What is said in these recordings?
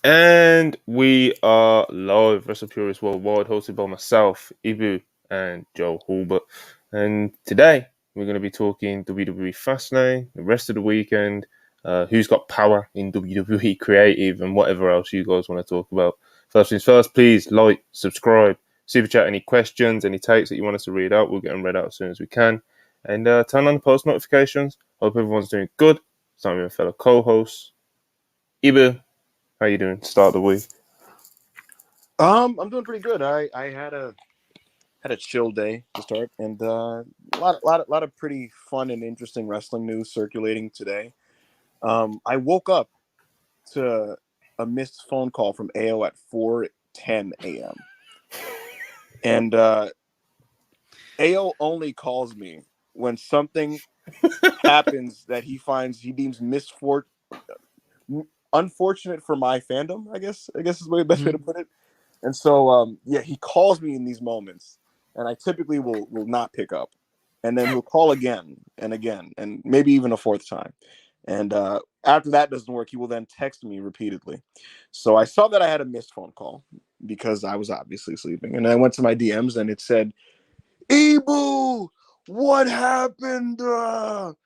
And we are live, WrestlePurists Worldwide, hosted by myself, Ibu, and Joe Hulbert. And today, we're going to be talking WWE Fastlane, the rest of the weekend, who's got power in WWE Creative, and whatever else you guys want to talk about. First things first, please like, subscribe, super chat any questions, any takes that you want us to read out. We'll get them read out as soon as we can. And turn on the post notifications. Hope everyone's doing good. Starting with my fellow co-hosts. Ibu, how you doing? Start of the week. I'm doing pretty good. I had a chill day to start, and a lot of pretty fun and interesting wrestling news circulating today. I woke up to a missed phone call from AO at 4:10 a.m. and AO only calls me when something happens that he deems unfortunate for my fandom. I guess is the best way to put it. And so, he calls me in these moments, and I typically will not pick up. And then he'll call again and again, and maybe even a fourth time. And after that doesn't work, he will then text me repeatedly. So I saw that I had a missed phone call because I was obviously sleeping. And I went to my DMs, and it said, "Ibu, what happened?" And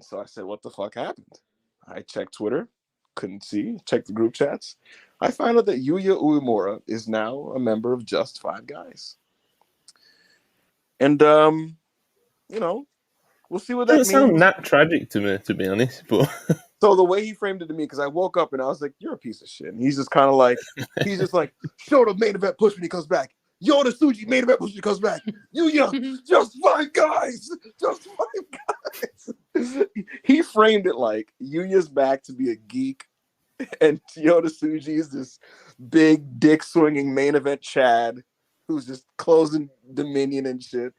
so I said, "What the fuck happened?" I checked Twitter, couldn't see, checked the group chats. I found out that Yuya Uemura is now a member of Just Five Guys. And, we'll see what that Doesn't means. sound that tragic to me, to be honest. But So the way he framed it to me, because I woke up and I was like, "You're a piece of shit." And he's just kind of like, "Show the main event push when he comes back. Yoda Suji main event push when he comes back. Yuya, Just Five Guys. Just Five Guys." He framed it like Yuya's back to be a geek, and Yoda Suji is this big dick swinging main event Chad who's just closing Dominion and shit.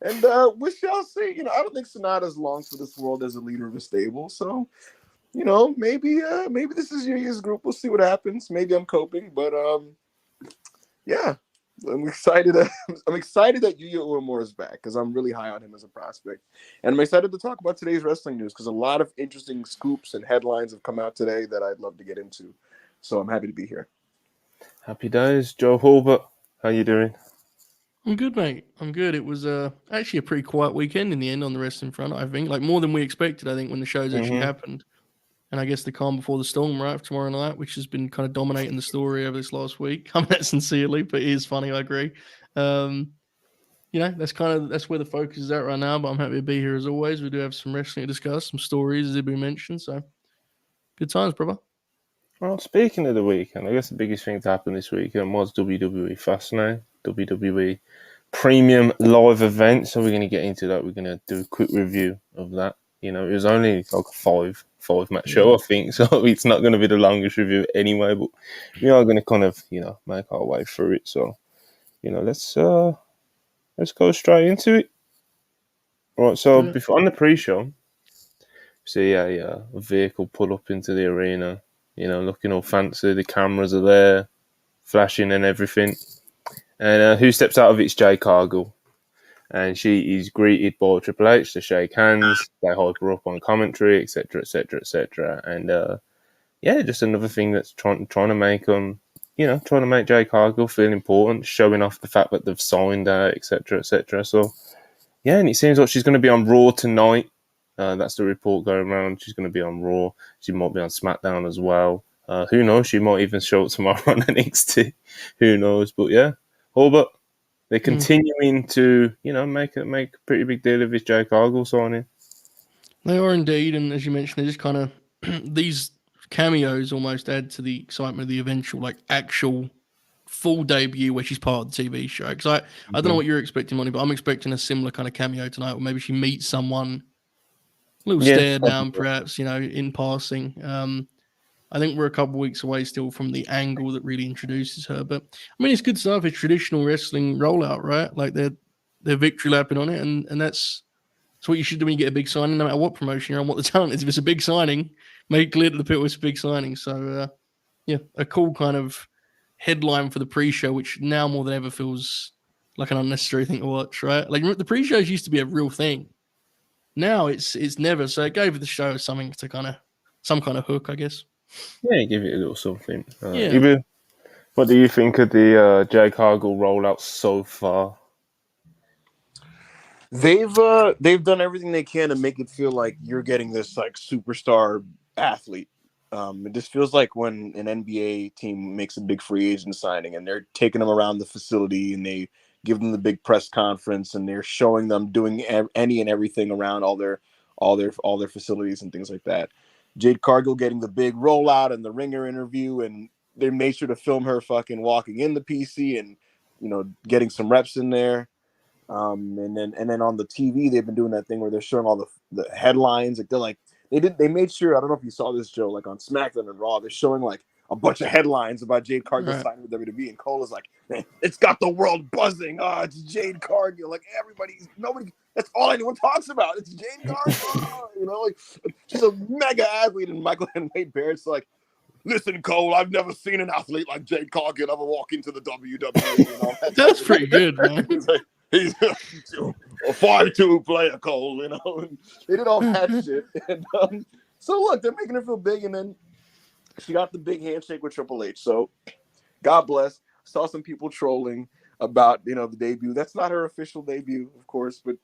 And we shall see. I don't think Sonata's long for this world as a leader of a stable. So, maybe this is Yuya's group. We'll see what happens. Maybe I'm coping, but yeah. I'm excited. I'm excited that Yuya Uemura is back because I'm really high on him as a prospect, and I'm excited to talk about today's wrestling news because a lot of interesting scoops and headlines have come out today that I'd love to get into. So I'm happy to be here. happy days, Joe Hulbert. How you doing? I'm good, mate. I'm good. It was actually a pretty quiet weekend in the end on the wrestling front, I think. Like, more than we expected, I think, when the shows actually happened. And I guess the calm before the storm, right, tomorrow night, which has been kind of dominating the story over this last week. I mean, that sincerely, but it is funny, I agree. That's where the focus is at right now, but I'm happy to be here as always. We do have some wrestling to discuss, some stories, as Ibu mentioned, so good times, brother. Well, speaking of the weekend, I guess the biggest thing to happen this weekend was WWE Fastlane, WWE Premium Live event. So we're going to get into that. We're going to do a quick review of that. It was only like a five match show, I think. So it's not going to be the longest review anyway. But we are going to kind of make our way through it. So let's go straight into it. Right. So before on the pre-show, see a vehicle pull up into the arena. Looking all fancy. The cameras are there, flashing and everything. And who steps out of it? It's Jade Cargill. And she is greeted by Triple H to shake hands. They hype her up on commentary, etc., etc., etc. And just another thing that's trying to make trying to make Jade Cargill feel important, showing off the fact that they've signed her, etc., etc. So and it seems like she's going to be on Raw tonight. That's the report going around. She's going to be on Raw. She might be on SmackDown as well. Who knows? She might even show up tomorrow on NXT. Who knows? But yeah, Hulbert, they're continuing to, make a pretty big deal of this Jade Cargill signing. They are indeed, and as you mentioned, they just kind of these cameos almost add to the excitement of the eventual, like, actual full debut where she's part of the TV show. Because I don't know what you're expecting, Monty, but I'm expecting a similar kind of cameo tonight, where maybe she meets someone, a little stare down, perhaps, in passing. I think we're a couple of weeks away still from the angle that really introduces her. But I mean, it's good stuff. It's traditional wrestling rollout, right? Like they're victory lapping on it, and that's what you should do when you get a big signing, no matter what promotion you're on, what the talent is. If it's a big signing, make it clear to the people it's a big signing. So a cool kind of headline for the pre-show, which now more than ever feels like an unnecessary thing to watch, right? Like, the pre-shows used to be a real thing. Now it's never. So it gave the show some kind of hook, I guess. Yeah, give it a little something. Yeah. Ibu, what do you think of the Jade Cargill rollout so far? They've done everything they can to make it feel like you're getting this like superstar athlete. It just feels like when an NBA team makes a big free agent signing and they're taking them around the facility and they give them the big press conference and they're showing them doing any and everything around all their facilities and things like that. Jade Cargill getting the big rollout and the ringer interview, and they made sure to film her fucking walking in the PC and getting some reps in there. And then on the TV, they've been doing that thing where they're showing all the headlines. Like they made sure. I don't know if you saw this, Joe. Like on SmackDown and Raw, they're showing like a bunch of headlines about Jade Cargill Right. signing with WWE, and Cole is like, man, it's got the world buzzing. Oh, it's Jade Cargill. Like nobody. That's all anyone talks about. It's Jade Cargill. Like she's a mega athlete, and Michael and Wade Barrett's like, listen, Cole, I've never seen an athlete like Jade Cargill ever walk into the WWE. That's pretty good, man. He's a 5'2" player, Cole, and they did all that shit. And so look, they're making her feel big, and then she got the big handshake with Triple H. So God bless. Saw some people trolling about the debut. That's not her official debut, of course, but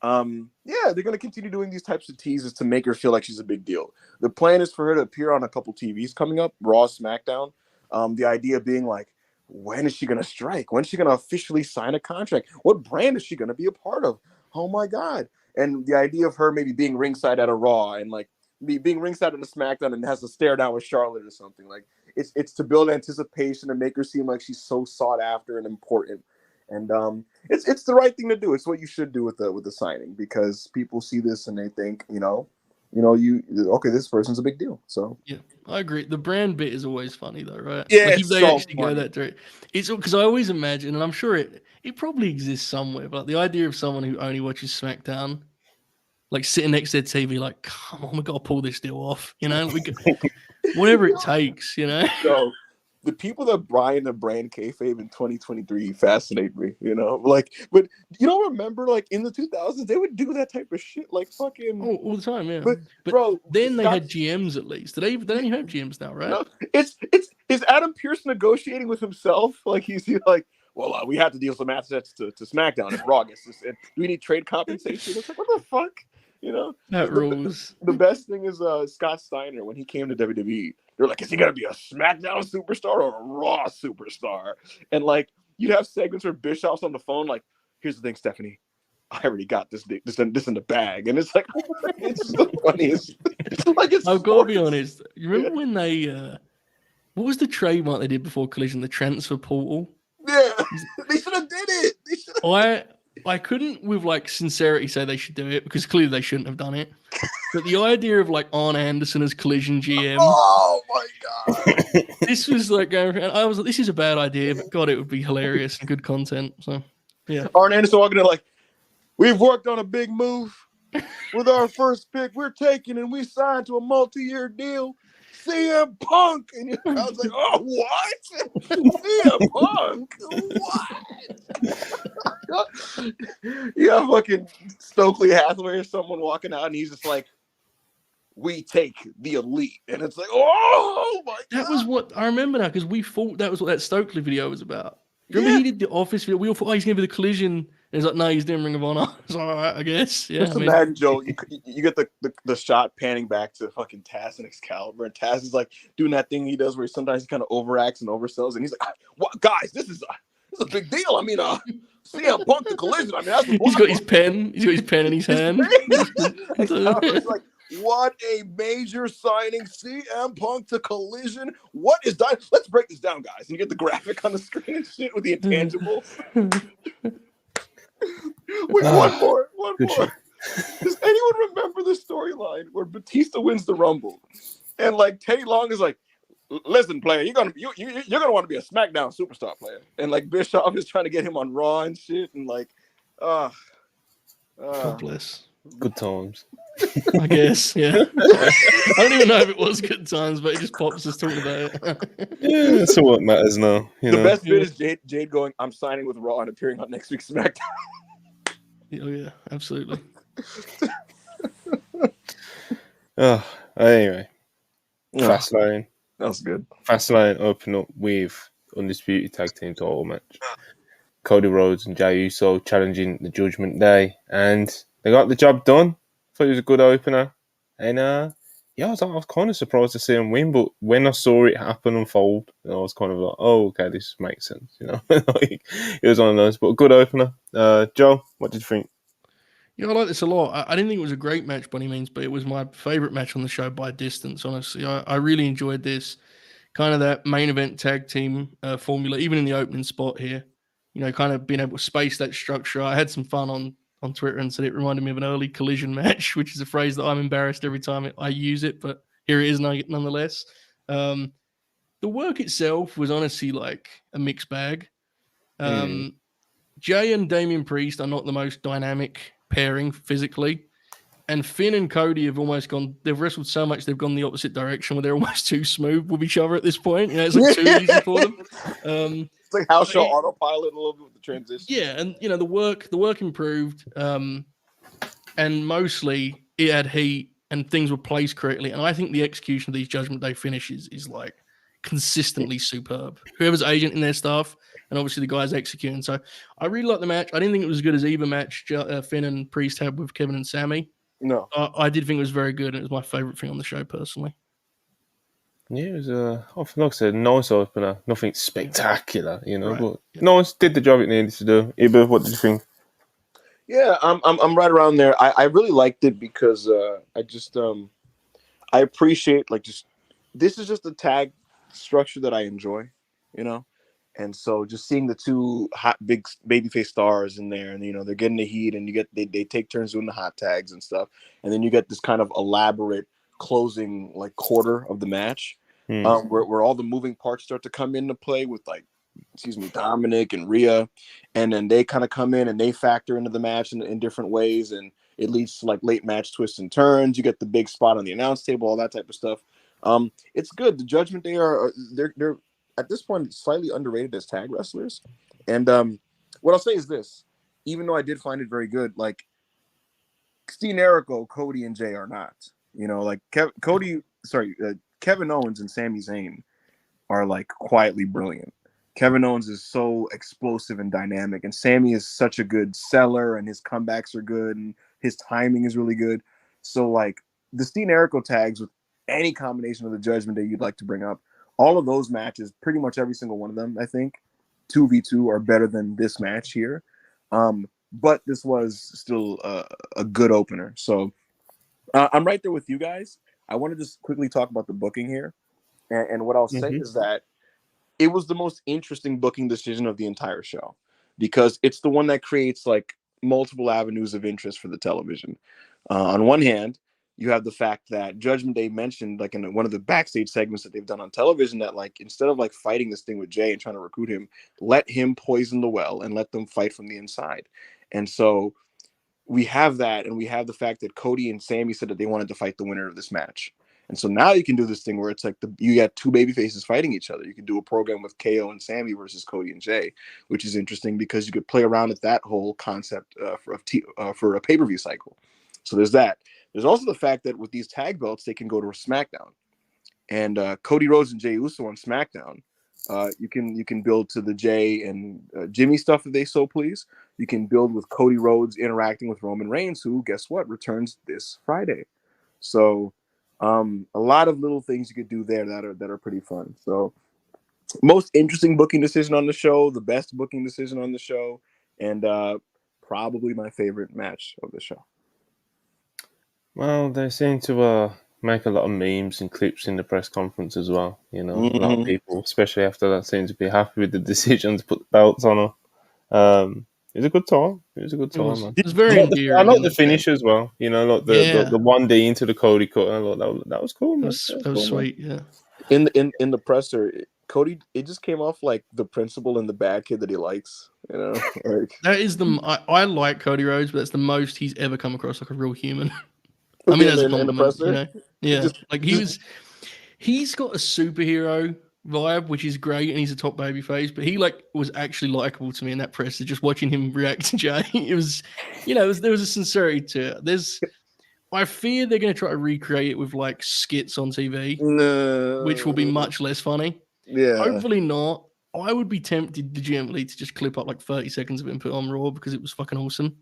yeah, they're gonna continue doing these types of teases to make her feel like she's a big deal. The plan is for her to appear on a couple TVs coming up, Raw, SmackDown. The idea being like, when is she gonna strike? When is she gonna officially sign a contract? What brand is she gonna be a part of? Oh my God! And the idea of her maybe being ringside at a Raw and like being ringside at a SmackDown and has to stare down with Charlotte or something, like it's to build anticipation and make her seem like she's so sought after and important. And it's the right thing to do. It's what you should do with the signing, because people see this and they think, okay, this person's a big deal. So Yeah, I agree. The brand bit is always funny though, right? yeah, Like if it's they so actually go funny. that direct, it's because I always imagine, and I'm sure it probably exists somewhere, but the idea of someone who only watches SmackDown, like sitting next to their TV, like, come on, we got to pull this deal off, whatever it takes, So the people that Brian the brand kayfabe in 2023 fascinate me, like, but you don't remember like in the 2000s they would do that type of shit, like fucking. all the time, yeah. But But bro, then they Scott, had GMs at least. They only have GMs now, right? no, it's is Adam Pearce negotiating with himself? Like he's like, well, we have to deal some assets to SmackDown if Raw gets this. And do we need trade compensation? It's like, what the fuck? That rules. The best thing is Scott Steiner when he came to WWE. They're like, is he gonna be a SmackDown superstar or a Raw superstar? And like, you'd have segments where Bischoff's on the phone, like, here's the thing, Stephanie. I already got this in the bag, and it's like, it's just the funniest. Like, it's I've got to be honest. You remember when they what was the trademark they did before Collision? The transfer portal. Yeah, they should have did it. I couldn't with like sincerity say they should do it, because clearly they shouldn't have done it. But the idea of like Arn Anderson as Collision GM, Oh my God, this was like going around. I was like, this is a bad idea, but God, it would be hilarious and good content. So yeah. Arn Anderson walking in like, we've worked on a big move with our first pick. We're taking and we signed to a multi-year deal. CM Punk, and I was like, oh, what? CM Punk? What? Yeah, fucking Stokely Hathaway or someone walking out, and he's just like, we take the elite, and it's like, oh my God. That was what I remember now, because we thought that was what that Stokely video was about. Remember he did the Office video? We all thought, oh, he's going to be the Collision. And he's like, no, he's doing Ring of Honor. It's all right, I guess. Yeah. Just imagine, Joe, you get the shot panning back to fucking Taz and Excalibur, and Taz is like doing that thing he does where sometimes he kind of overacts and oversells, and he's like, what, guys, this is a big deal. I mean, CM Punk the Collision. I mean, that's he's got his pen. He's got his pen in his hand. Excalibur's like, what a major signing, CM Punk to Collision. What is that? Let's break this down, guys. And you get the graphic on the screen and shit with the intangibles. Wait, one more. Does anyone remember the storyline where Batista wins the Rumble, and like Teddy Long is like, "Listen, player, you're gonna want to be a SmackDown superstar player," and like Bischoff is trying to get him on Raw and shit, and like, God bless. Good times. I guess, yeah. I don't even know if it was good times, but it just pops us talking about it. Yeah, that's what matters now. The best bit is Jade going, "I'm signing with Raw and appearing on next week's SmackDown." Oh yeah, absolutely. Anyway, Fastlane. That was good. Fastlane opened up with Undisputed Tag Team title match. Cody Rhodes and Jey Uso challenging the Judgment Day, and they got the job done. Thought it was a good opener, and yeah, I was kind of surprised to see him win, but when I saw it happen unfold, I was kind of like, oh, okay, this makes sense, like, it was one of those, but a good opener. Joe, what did you think? Yeah, I like this a lot. I didn't think it was a great match by any means, but it was my favorite match on the show by distance, honestly. I really enjoyed this. Kind of that main event tag team formula, even in the opening spot here. Kind of being able to space that structure. I had some fun on Twitter and said it reminded me of an early Collision match, which is a phrase that I'm embarrassed every time I use it, but here it is nonetheless. The work itself was honestly like a mixed bag. Jay and Damian Priest are not the most dynamic pairing physically. And Finn and Cody have almost gone, they've wrestled so much, they've gone the opposite direction where they're almost too smooth with each other at this point. It's like too easy for them. It's like house show autopilot a little bit with the transition. Yeah, and the work improved. And mostly it had heat and things were placed correctly. And I think the execution of these Judgment Day finishes is like consistently superb. Whoever's agent in their stuff, and obviously the guys executing. So I really like the match. I didn't think it was as good as either match Finn and Priest had with Kevin and Sammy. No, I did think it was very good. And it was my favorite thing on the show personally. Yeah, it was like I said, nice opener. Nothing spectacular, Right. but nice. Did the job it needed to do. Iba, what did you think? yeah, I'm right around there. I really liked it because I just I appreciate this is just a tag structure that I enjoy, and so just seeing the two hot big babyface stars in there, and they're getting the heat, and they take turns doing the hot tags and stuff, and then you get this kind of elaborate closing like quarter of the match, where all the moving parts start to come into play with Dominic and Rhea, and then they kind of come in and they factor into the match in different ways, and it leads to like late match twists and turns. You get the big spot on the announce table, all that type of stuff. It's good. The Judgment Day they're at this point slightly underrated as tag wrestlers, and what I'll say is this: even though I did find it very good, like Steve Jericho, Cody, and Jay are not. Kevin Owens and Sami Zayn are like quietly brilliant. Kevin Owens is so explosive and dynamic, and Sammy is such a good seller, and his comebacks are good, and his timing is really good. So, like, the Steen Jericho tags with any combination of the Judgment Day you'd like to bring up, all of those matches, pretty much every single one of them, I think, 2v2 are better than this match here. But this was still a good opener. So, I'm right there with you guys. I want to just quickly talk about the booking here. And what I'll say is that it was the most interesting booking decision of the entire show because it's the one that creates like multiple avenues of interest for the television. On one hand, you have the fact that Judgment Day mentioned like in one of the backstage segments that they've done on television that like instead of like fighting this thing with Jay and trying to recruit him, let him poison the well and let them fight from the inside. And so we have that, and we have the fact that Cody and Sammy said that they wanted to fight the winner of this match. And so now you can do this thing where it's like you got two baby faces fighting each other. You can do a program with KO and Sammy versus Cody and Jay, which is interesting because you could play around with that whole concept for a pay-per-view cycle. So there's that. There's also the fact that with these tag belts, they can go to a SmackDown. And Cody Rhodes and Jey Uso on SmackDown, you can build to the Jay and Jimmy stuff if they so please. You can build with Cody Rhodes interacting with Roman Reigns, who, guess what, returns this Friday. So a lot of little things you could do there that are pretty fun. So most interesting booking decision on the show, the best booking decision on the show, and probably my favorite match of the show. Well, they seem to make a lot of memes and clips in the press conference as well. A lot of people, especially after that, seem to be happy with the decision to put the belts on her. It was a good time. It was a good time, man. It was very endearing. I like the finish as well. Like the 1D into the Cody cut. I thought that was cool, man. That was sweet, yeah. In the presser, Cody, it just came off like the principal and the bad kid that he likes. Like that is I like Cody Rhodes, but that's the most he's ever come across like a real human. I mean, that's a compliment, in the presser? Yeah, like he's got a superhero vibe, which is great, and he's a top baby face, but he like was actually likable to me in that presser. Just watching him react to Jay, it was, there was a sincerity to it. I fear they're going to try to recreate it with like skits on TV, No. which will be much less funny. Yeah. Hopefully not. I would be tempted legitimately to just clip up like 30 seconds of input on Raw because it was fucking awesome.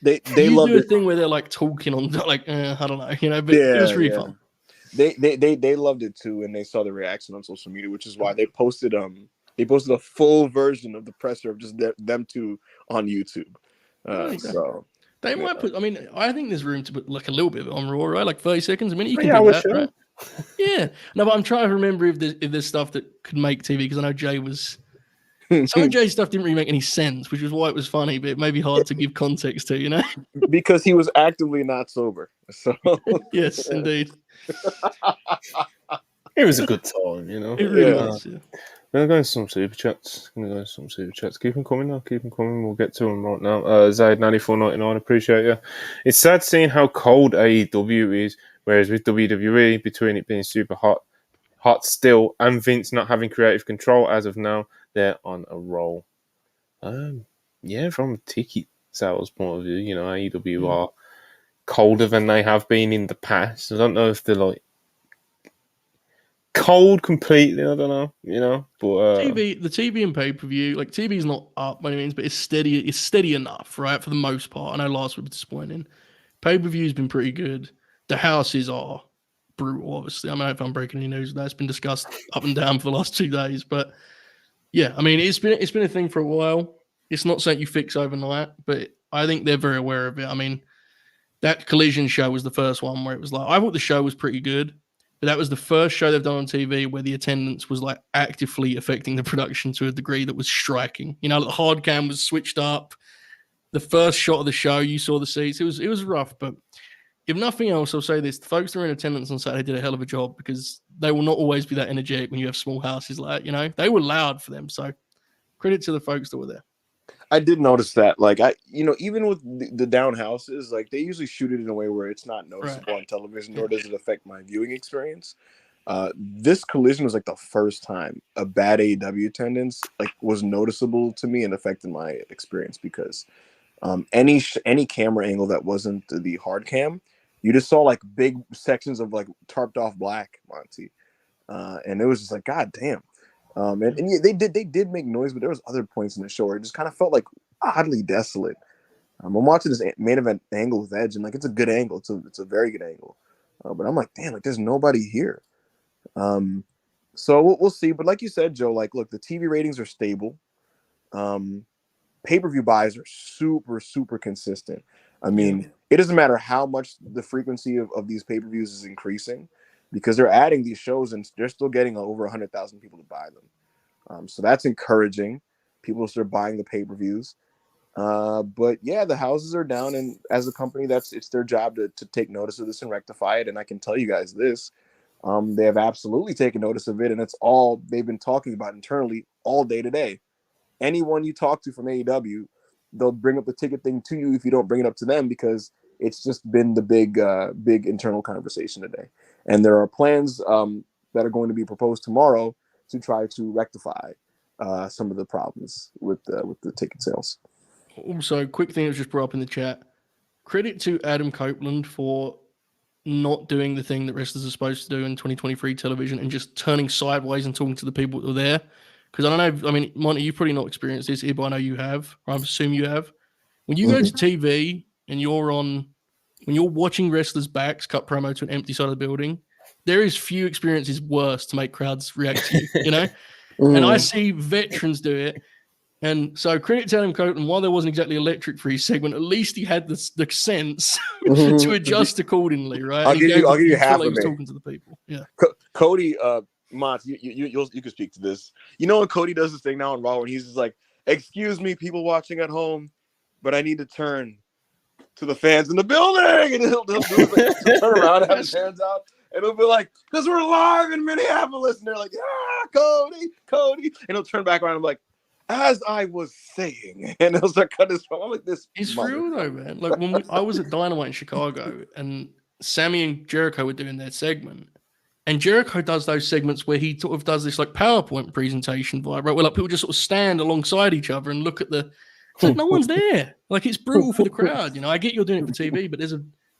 They You loved do a it. thing where they're like talking on like I don't know, but it was really fun. They loved it too, and they saw the reaction on social media, which is why they posted a full version of the presser of just them two on YouTube. So they might put. I mean, I think there's room to put like a little bit of it on Raw, right? Like 30 seconds a minute. You can do that, right? Yeah. No, but I'm trying to remember if there's stuff that could make TV because I know Jay was. Some of Jay's stuff didn't really make any sense, which is why it was funny, but it may be hard to give context to, because he was actively not sober. So yes, indeed. It was a good time, It really was. Yeah. We're going to some super chats. Keep them coming now. We'll get to them right now. Zaid9499, appreciate you. It's sad seeing how cold AEW is, whereas with WWE, between it being super hot still, and Vince not having creative control as of now, they're on a roll. Yeah, from a ticket sales point of view, AEW are colder than they have been in the past. I don't know if they're like cold completely. I don't know, but the TV and pay-per-view, like TV is not up by any means, but it's steady. It's steady enough, right, for the most part. I know last week was disappointing. Pay-per-view has been pretty good. The houses are brutal, obviously. I don't know if I'm breaking any news. That's been discussed up and down for the last 2 days, but yeah, I mean, it's been a thing for a while. It's not something you fix overnight, but I think they're very aware of it. I mean, that Collision show was the first one where it was like, I thought the show was pretty good, but that was the first show they've done on TV where the attendance was like actively affecting the production to a degree that was striking. The hard cam was switched up. The first shot of the show, you saw the seats. It was rough, but if nothing else, I'll say this: the folks that were in attendance on Saturday did a hell of a job because they will not always be that energetic when you have small houses like that. They were loud for them. So credit to the folks that were there. I did notice that, like, even with the down houses, like, they usually shoot it in a way where it's not noticeable on television, nor does it affect my viewing experience. This Collision was like the first time a bad AEW attendance like was noticeable to me and affected my experience because any camera angle that wasn't the hard cam, you just saw like big sections of like tarped off black, Monty, and it was just like, God damn. And yeah, they did make noise, but there was other points in the show where it just kind of felt like oddly desolate. I'm watching this main event angle with Edge, and like it's a good angle. It's a very good angle, but I'm like, damn, like there's nobody here. So we'll see. But like you said, Joe, like look, the TV ratings are stable. Pay-per-view buys are super consistent. I mean, it doesn't matter how much the frequency of these pay-per-views is increasing, because they're adding these shows and they're still getting over 100,000 people to buy them. So that's encouraging. People start buying the pay-per-views. But yeah, the houses are down, and as a company, it's their job to take notice of this and rectify it. And I can tell you guys this, they have absolutely taken notice of it, and it's all they've been talking about internally all day today. Anyone you talk to from AEW, they'll bring up the ticket thing to you if you don't bring it up to them, because it's just been the big internal conversation today. And there are plans that are going to be proposed tomorrow to try to rectify some of the problems with the ticket sales. Also, quick thing that was just brought up in the chat. Credit to Adam Copeland for not doing the thing that wrestlers are supposed to do in 2023 television and just turning sideways and talking to the people that were there. Because I don't know, I mean, Monty, you've probably not experienced this here, but I know you have. I assume you have. When you go to TV and when you're watching wrestlers' backs cut promo to an empty side of the building, there is few experiences worse to make crowds react to you, And I see veterans do it. And so credit to Adam Copeland, while there wasn't exactly electric for his segment, at least he had the sense to adjust accordingly, right? I'll give you half of he was it. talking to the people. Yeah. Cody, Mont, you can speak to this. When Cody does this thing now on Raw, and he's just like, "Excuse me, people watching at home, but I need to turn to the fans in the building," and he'll do it, like, turn around and have his hands out, and he'll be like, "Because we're live in Minneapolis," and they're like, Cody," and he'll turn back around and be like, "As I was saying," and he'll start cutting his phone. I'm like, this. It's real though, man. Like when I was at Dynamite in Chicago, and Sammy and Jericho were doing their segment. And Jericho does those segments where he sort of does this like PowerPoint presentation vibe, right? Where like people just sort of stand alongside each other and look at it's like no one's there. Like it's brutal for the crowd, I get you're doing it for TV, but there's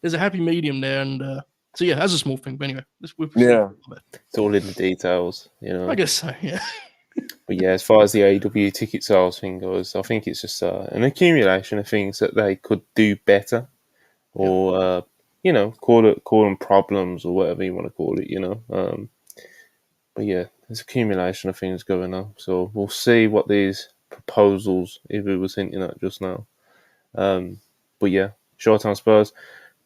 there's a happy medium there, and so yeah, that's a small thing. But anyway, we'll proceed. Yeah. It's all in the details, you know. I guess so. Yeah. But yeah, as far as the AEW ticket sales thing goes, I think it's just an accumulation of things that they could do better, or you know, call them problems or whatever you want to call it, you know. But yeah, there's accumulation of things going on, so we'll see what these proposals Ibu was hinting at just now. But yeah, Showtime Spurs,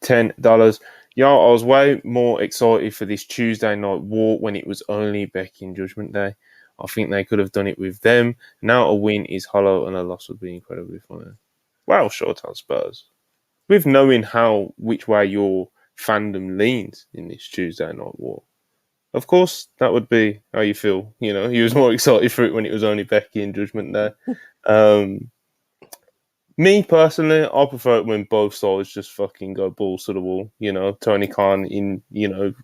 $10. Yo, I was way more excited for this Tuesday Night War when it was only Becky and Judgment Day. I think they could have done it with them. Now a win is hollow and a loss would be incredibly funny. Wow, Showtime Spurs. With knowing which way your fandom leans in this Tuesday Night War. Of course, that would be how you feel. You know, you was more excited for it when it was only Becky and Judgment Day. Me personally, I prefer it when both sides just fucking go balls to the wall. You know, Tony Khan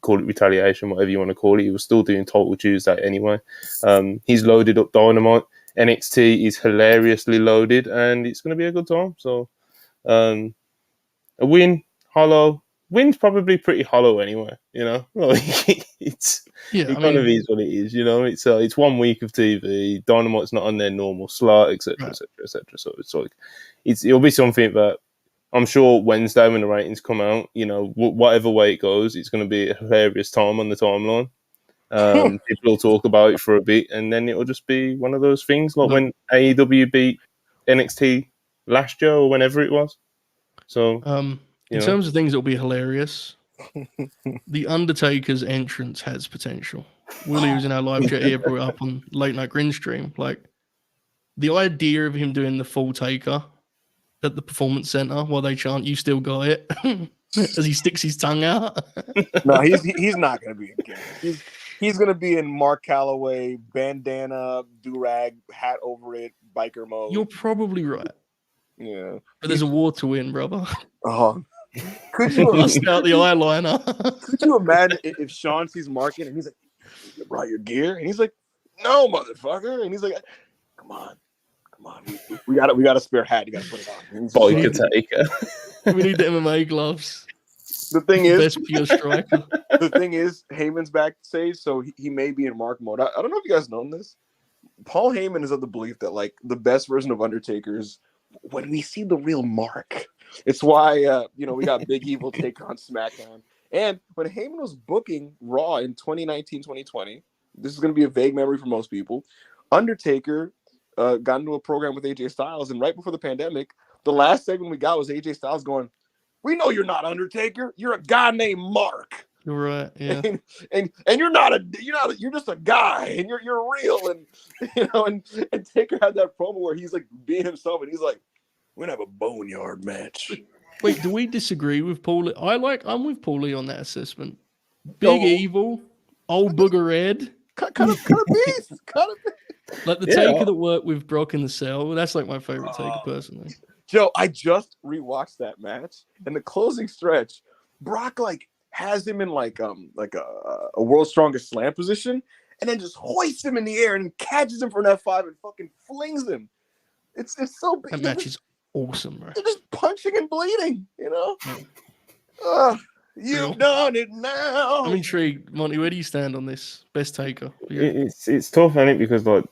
call it retaliation, whatever you want to call it. He was still doing Total Tuesday anyway. He's loaded up Dynamite. NXT is hilariously loaded, and it's going to be a good time. So, a win, hollow. Win's probably pretty hollow anyway. You know, it kind of is what it is. You know, it's 1 week of TV. Dynamite's not on their normal slot, etc., etc., etc. So it's like. It'll be something that I'm sure Wednesday when the ratings come out, you know, whatever way it goes, it's going to be a hilarious time on the timeline. People will talk about it for a bit, and then it'll just be one of those things like when AEW beat NXT last year or whenever it was. So, in terms of things that'll be hilarious, the Undertaker's entrance has potential. Willie, who's in our live chat here, brought it up on Late Night Grin stream. Like the idea of him doing the full Taker at the Performance Center while they chant "You still got it" as he sticks his tongue out. No, he's not going to be in. He's going to be in Mark Calloway bandana, do-rag, hat over it, biker mode. You're probably right. Yeah, but there's a war to win, brother. Could you bust out the eyeliner? Could you imagine if Sean sees Mark in and he's like, "You brought your gear," and he's like, "No, motherfucker," and he's like, "Come on, we got a spare hat. You got to put it on." Biker Taker. We need the MMA gloves. The thing is, best pure striker. The thing is, Heyman's backstage, so he may be in Mark mode. I don't know if you guys know this. Paul Heyman is of the belief that like the best version of Undertaker is when we see the real Mark. It's why we got Big Evil take on SmackDown. And when Heyman was booking Raw in 2019-2020, this is going to be a vague memory for most people. Undertaker got into a program with AJ Styles, and right before the pandemic, the last segment we got was AJ Styles going, "We know you're not Undertaker. You're a guy named Mark. You're right, yeah. And you're just a guy, and you're real." And and Taker had that promo where he's like being himself, and he's like, "We're gonna have a boneyard match." Wait, do we disagree with Paulie? I'm with Paulie on that assessment. Big Evil, old Booger Ed. Cut a piece. Like the Taker that worked with Brock in the Cell. That's like my favorite Taker personally. Joe, I just rewatched that match, and the closing stretch, Brock like has him in like a World's Strongest Slam position, and then just hoists him in the air and catches him for an F5 and fucking flings him. It's so big. That match is awesome, bro. They're just punching and bleeding, you know. You've done it now. I'm intrigued, Monty. Where do you stand on this? Best Taker? It's tough, isn't it? Because like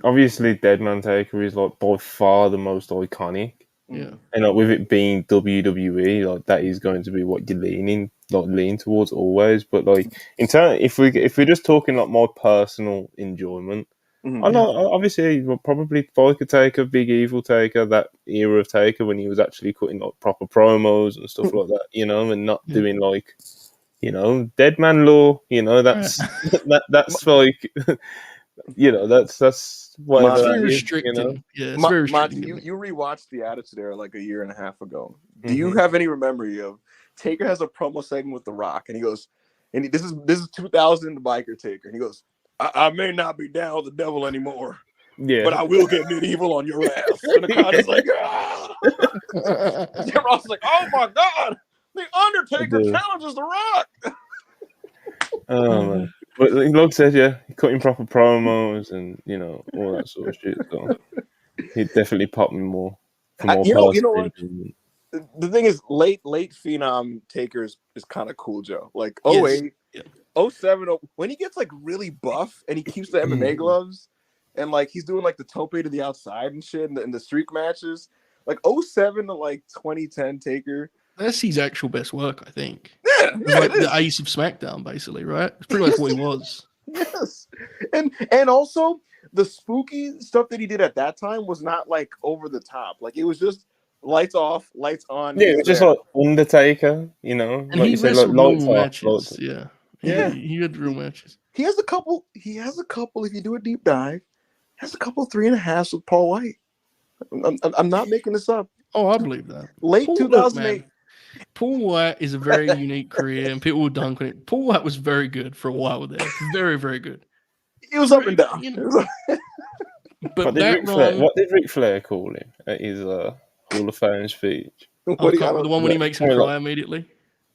obviously, Deadman Taker is like by far the most iconic. Yeah, and like with it being WWE, like that is going to be what you're lean towards always. But like in turn, if we're just talking like my personal enjoyment, I know obviously probably Biker Taker, Big Evil Taker, that era of Taker when he was actually cutting like proper promos and stuff like that, you know, and not doing like, you know, Dead Man Law, you know, that's that's like, you know, that's whatever. It's very restricting. You know? Yeah, it's very restricting. You rewatched the Attitude Era like a year and a half ago. Do you have any memory of Taker has a promo segment with The Rock, and he goes, and this is 2000 Biker Taker, and he goes, I may not be down with the devil anymore, but I will get medieval on your ass. And the crowd is like, ah! Jim Ross is like, oh my God, the Undertaker challenges The Rock. Oh man. But like Log said, cutting proper promos and, you know, all that sort of shit. So he'd definitely pop me more. You know what? the thing is, late phenom Taker is kind of cool, Joe. Like Yes. 08, Yeah. 07, when he gets like really buff and he keeps the MMA gloves and like he's doing like the tope to the outside and shit in the streak matches. Like 07 to like 2010 Taker. That's his actual best work, I think. Yeah, It was yeah, like it the is. ace of SmackDown, basically, right? It's pretty much what he was. Yes, and also the spooky stuff that he did at that time was not like over the top. Like it was just lights off, lights on. Yeah, it He's was just there. like Undertaker, And like he you said, like wrestled lights normal off, lights matches. off. Yeah. Yeah. He had real matches. He has a couple. He has a couple. If you do a deep dive, he has a couple 3.5s with Paul White. I'm not making this up. Oh, I believe that. Late Look, 2008. man, Paul White is a very unique career, and people will dunk on it. Paul White was very good for a while there. Very, very good. He was up and down. You It know, was up- but that run, What did Ric Flair call him at his Hall of Fame speech? what do you, I the don't, one when he Like, makes him something cry like, immediately.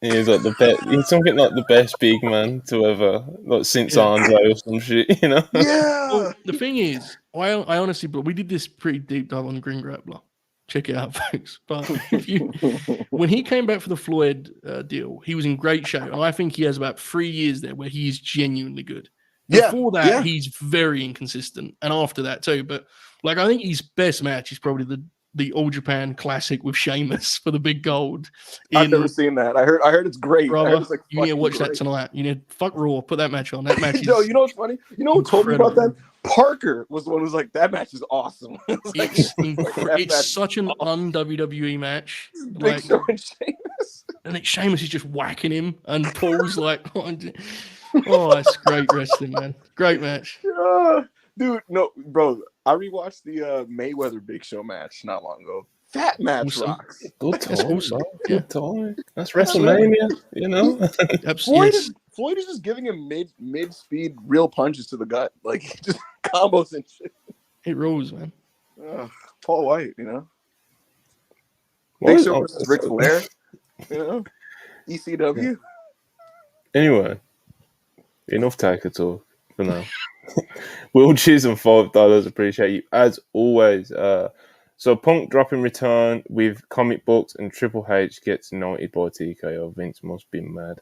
he's like the best. He's something like the best big man to ever, like since Yeah. Andre or some shit. yeah. Well, the thing is, I honestly, but we did this pretty deep dive on the Green Grappler. Check it out, folks. But when he came back for the Floyd deal, he was in great shape, and I think he has about 3 years there where he is genuinely good. Yeah. Before that, Yeah. he's very inconsistent, and after that too. But like, I think his best match is probably the All Japan Classic with Sheamus for the big gold. I've never seen that. I heard it's great. I heard Brother, it's like you need to fucking watch that great. tonight. You need fuck Raw. Put that match on. That match is Joe, you know what's funny? You know who told me about incredible. that? Parker was the one who was like, that match is awesome. It's that it's match such an awesome. un-WWE match. Big Like, Show and Sheamus. and it's Sheamus is just whacking him, and Paul's like, oh, it's great wrestling, man. Great match. Dude, no, bro. I rewatched the Mayweather Big Show match not long ago. That match Awesome. rocks. Good That's time, awesome. bro. Yeah. Good time. That's Absolutely. WrestleMania. Absolutely. Yes. Floyd is just giving him mid speed real punches to the gut, like just combos and shit. It rules, man. Paul White, you know. What Big is- Show versus Ric Flair, you know. ECW. Anyway, enough Taker talk for now. Will Chisholm, $5. Appreciate you as always. So Punk dropping return with comic books and Triple H gets knighted by TKO. Vince must be mad.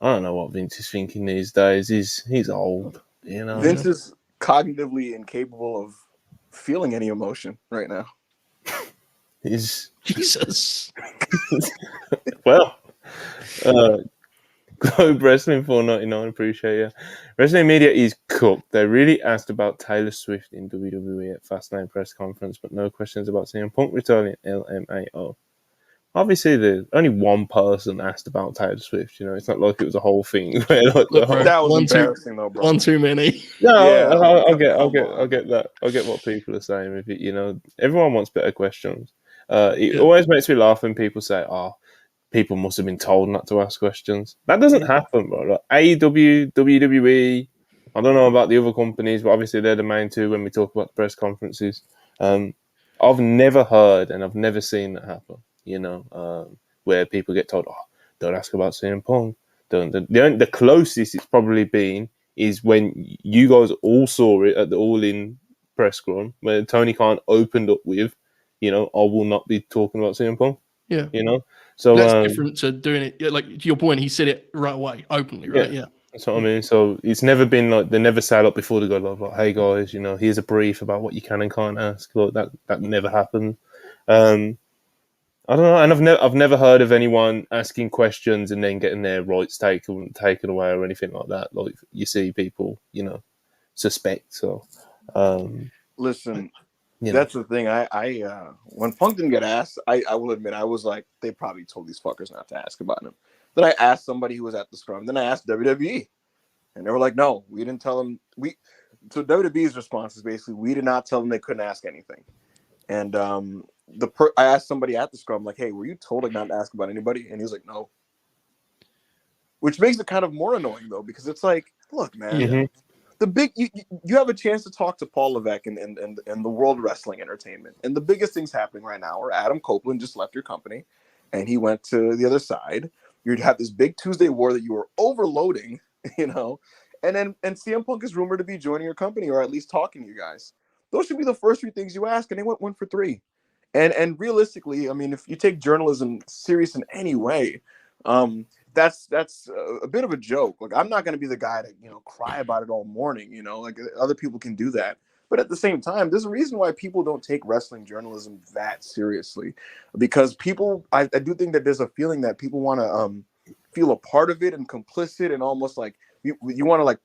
I don't know what Vince is thinking these days. He's old, Vince is cognitively incapable of feeling any emotion right now. He's Jesus. well. Globe Wrestling 4.99. Appreciate you. Wrestling media is cooked. They really asked about Taylor Swift in WWE at Fastlane press conference, but no questions about CM Punk returning LMAO. Obviously, there's only one person asked about Taylor Swift. It's not like it was a whole thing. Where, like, Look, bro, That was one embarrassing, though, bro. one too many. no, Yeah, I'll come get on. that. I'll get what people are saying with it. Everyone wants better questions. It Yeah. always makes me laugh when people say, "Oh, people must have been told not to ask questions." That doesn't happen, bro. Like AEW, WWE, I don't know about the other companies, but obviously they're the main two when we talk about the press conferences. I've never heard and I've never seen that happen, where people get told, "Oh, don't ask about CM Punk." The closest it's probably been is when you guys all saw it at the All In press scrum, where Tony Khan opened up with, I will not be talking about CM Punk. Yeah. So That's different to doing it. Yeah, like to your point, he said it right away, openly, right? Yeah. That's what I mean. So it's never been like they never sat up before the go like, "Hey guys, here's a brief about what you can and can't ask." Like that never happened. I don't know, and I've never heard of anyone asking questions and then getting their rights taken away or anything like that. Like you see people, suspect. So, Listen, you know. that's the thing. I when Punk didn't get asked, I will admit I was like, they probably told these fuckers not to ask about him. Then I asked somebody who was at the scrum. Then I asked WWE, and they were like, no, we didn't tell them. So WWE's response is basically, we did not tell them they couldn't ask anything. And I asked somebody at the scrum, like, hey, were you told like not to ask about anybody? And he was like, no. Which makes it kind of more annoying though, because it's like, look, man, Yeah. the big you have a chance to talk to Paul Levesque and the World Wrestling Entertainment, and the biggest things happening right now are Adam Copeland just left your company, and he went to the other side. You'd have this big Tuesday war that you were overloading, and CM Punk is rumored to be joining your company or at least talking to you guys. Those should be the first three things you ask, and they went 1 for 3. And realistically, I mean, if you take journalism serious in any way, that's a bit of a joke. Like, I'm not going to be the guy to cry about it all morning. Like other people can do that. But at the same time, there's a reason why people don't take wrestling journalism that seriously, because I do think that there's a feeling that people want to feel a part of it and complicit, and almost like you want to like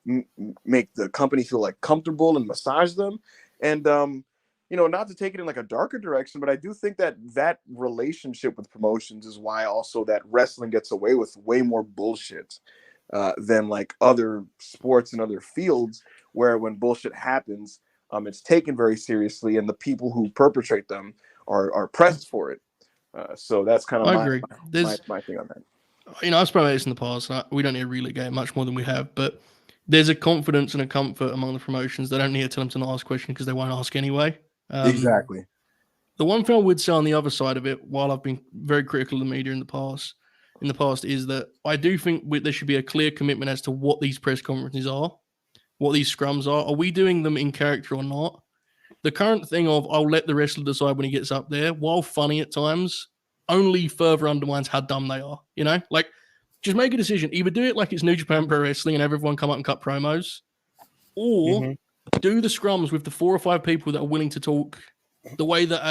make the company feel like comfortable and massage them. And not to take it in like a darker direction, but I do think that that relationship with promotions is why also that wrestling gets away with way more bullshit than like other sports and other fields, where when bullshit happens, it's taken very seriously, and the people who perpetrate them are pressed for it. So that's kind of I my agree. my thing on that. I've spoken about this in the past. And we don't need to relegate much more than we have, but there's a confidence and a comfort among the promotions. They don't need to tell them to not ask questions because they won't ask anyway. Exactly. The one thing I would say on the other side of it, while I've been very critical of the media in the past, is that I do think there should be a clear commitment as to what these press conferences are, what these scrums are. Are we doing them in character or not? The current thing of I'll let the wrestler decide when he gets up there, while funny at times, only further undermines how dumb they are. Like, just make a decision. Either do it like it's New Japan Pro Wrestling and have everyone come up and cut promos, or do the scrums with the 4 or 5 people that are willing to talk the way that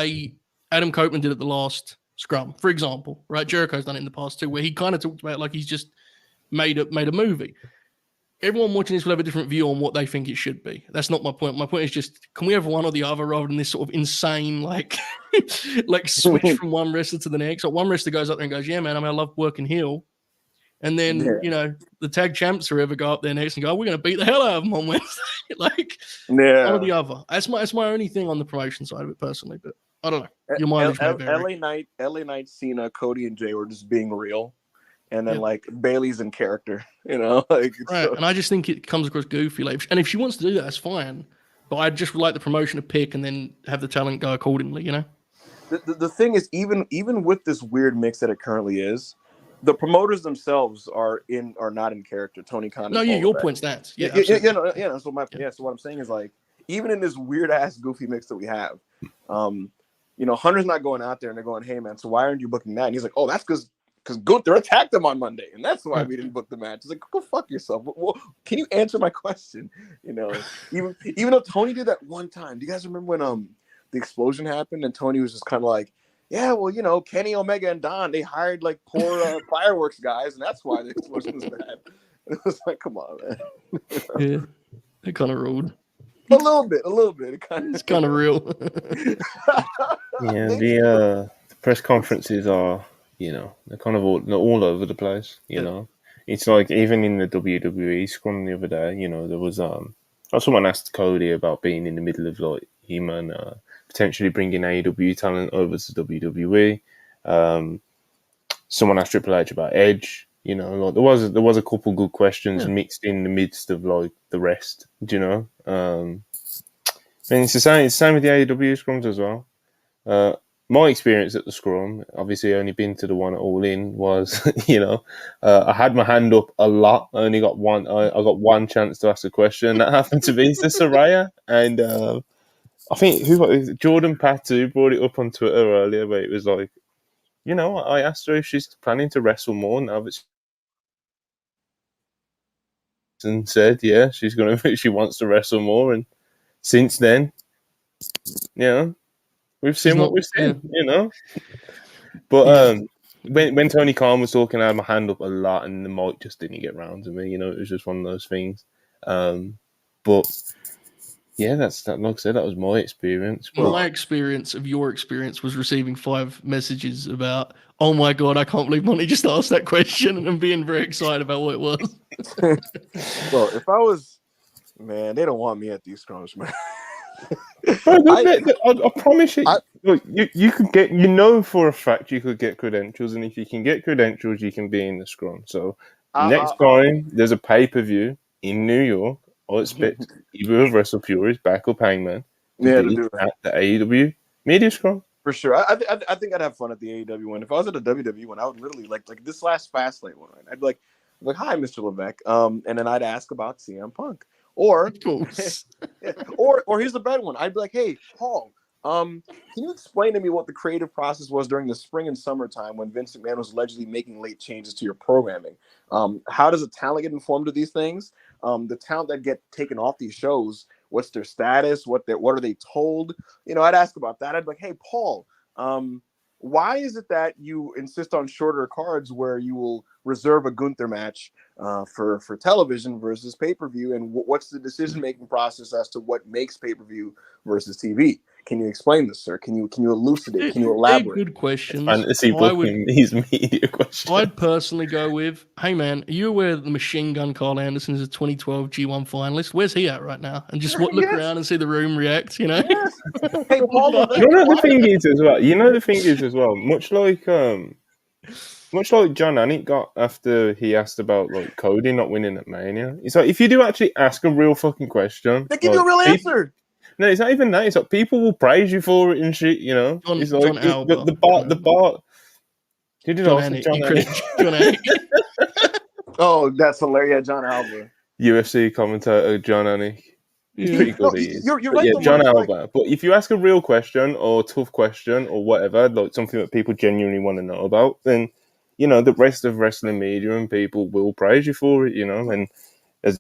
Adam Copeland did at the last scrum, for example. Right? Jericho's done it in the past too, where he kind of talked about it like he's just made a movie. Everyone watching this will have a different view on what they think it should be. That's not my point. My point is just, can we have one or the other rather than this sort of insane, like switch from one wrestler to the next? Or one wrestler goes up there and goes, yeah, man, I love working heel. And then, the tag champs or ever go up there next and go, we're going to beat the hell out of them on Wednesday. One or the other. That's my only thing on the promotion side of it personally, but I don't know. Your mileage may vary. LA Knight, Cena, Cody, and Jay were just being real. And then like Bailey's in character, like right. So. And I just think it comes across goofy. And if she wants to do that, that's fine. But I just would like the promotion to pick and then have the talent go accordingly. The thing is, even with this weird mix that it currently is, the promoters themselves are not in character. Tony Khan. No, your point stands. Yeah. So what I'm saying is, like, even in this weird ass goofy mix that we have, Hunter's not going out there and they're going, hey man, so why aren't you booking that? And he's like, oh, that's because Gunther attacked him on Monday, and that's why we didn't book the match. It's like, go fuck yourself. Well, can you answer my question? Even though Tony did that one time. Do you guys remember when the explosion happened and Tony was just kind of like, yeah, well, Kenny Omega and Don, they hired like poor fireworks guys, and that's why the explosion was bad. It was like, come on, man. Yeah, they kind of ruled. A little bit. It's kind of real. Yeah, the press conferences are, they're kind of all over the place. It's like even in the WWE scrum the other day, there was someone asked Cody about being in the middle of like him and potentially bringing AEW talent over to WWE. Someone asked Triple H about Edge. Like there was a couple good questions mixed in the midst of like the rest. And it's the same with the AEW scrums as well. My experience at the scrum, obviously only been to the one at All In, was I had my hand up a lot. I only got one. I got one chance to ask a question. That happened to be to Saraya, and I think Jordan Patu brought it up on Twitter earlier, where it was like, I asked her if she's planning to wrestle more now that and said, yeah, she wants to wrestle more, and since then, we've seen what we've seen, But when Tony Khan was talking, I had my hand up a lot, and the mic just didn't get round to me. It was just one of those things. But yeah, like I said, that was my experience. But my experience of your experience was receiving 5 messages about, oh my god, I can't believe Monty just asked that question, and being very excited about what it was. Well, if I was, man, they don't want me at these scrums, man. I promise you, you could get, for a fact you could get credentials, and if you can get credentials, you can be in the scrum. So next time there's a pay-per-view in New York, I expect either of WrestlePurists, backup Hangman, to do at the AEW media scrum. For sure. I think I'd have fun at the AEW one. If I was at a WWE one, I would literally like this last Fastlane one, right? I'd be like, hi, Mr. Levesque. And then I'd ask about CM Punk. Or here's the bad one. I'd be like, hey, Paul, Can you explain to me what the creative process was during the spring and summertime when Vince McMahon was allegedly making late changes to your programming? How does a talent get informed of these things? The talent that get taken off these shows, what's their status? What are they told? I'd ask about that. I'd be like, hey, Paul, why is it that you insist on shorter cards where you will reserve a Gunther match for television versus pay-per-view? And what's the decision-making process as to what makes pay-per-view versus TV? Can you explain this, sir? Can you elucidate? Can you They're elaborate? good questions. Fantasy booking these media questions. I'd personally go with, hey man, are you aware that the Machine Gun Carl Anderson is a 2012 G1 finalist? Where's he at right now? And just look Yes. around and see the room react, Yes. Hey, Paul, The thing is as well. Much like John Anik got after he asked about like Cody not winning at Mania. It's like if you do actually ask a real fucking question, they give you a real answer. No, it's not even that. It's like people will praise you for it and shit. It's like John Alba. the bar. Who did John also Anik. John Anik? John Anik. Oh, that's hilarious, John Alba. UFC commentator John Anik. He's pretty good. He is. You're right. Yeah, John Alba. But if you ask a real question or a tough question or whatever, like something that people genuinely want to know about, then the rest of wrestling media and people will praise you for it. And as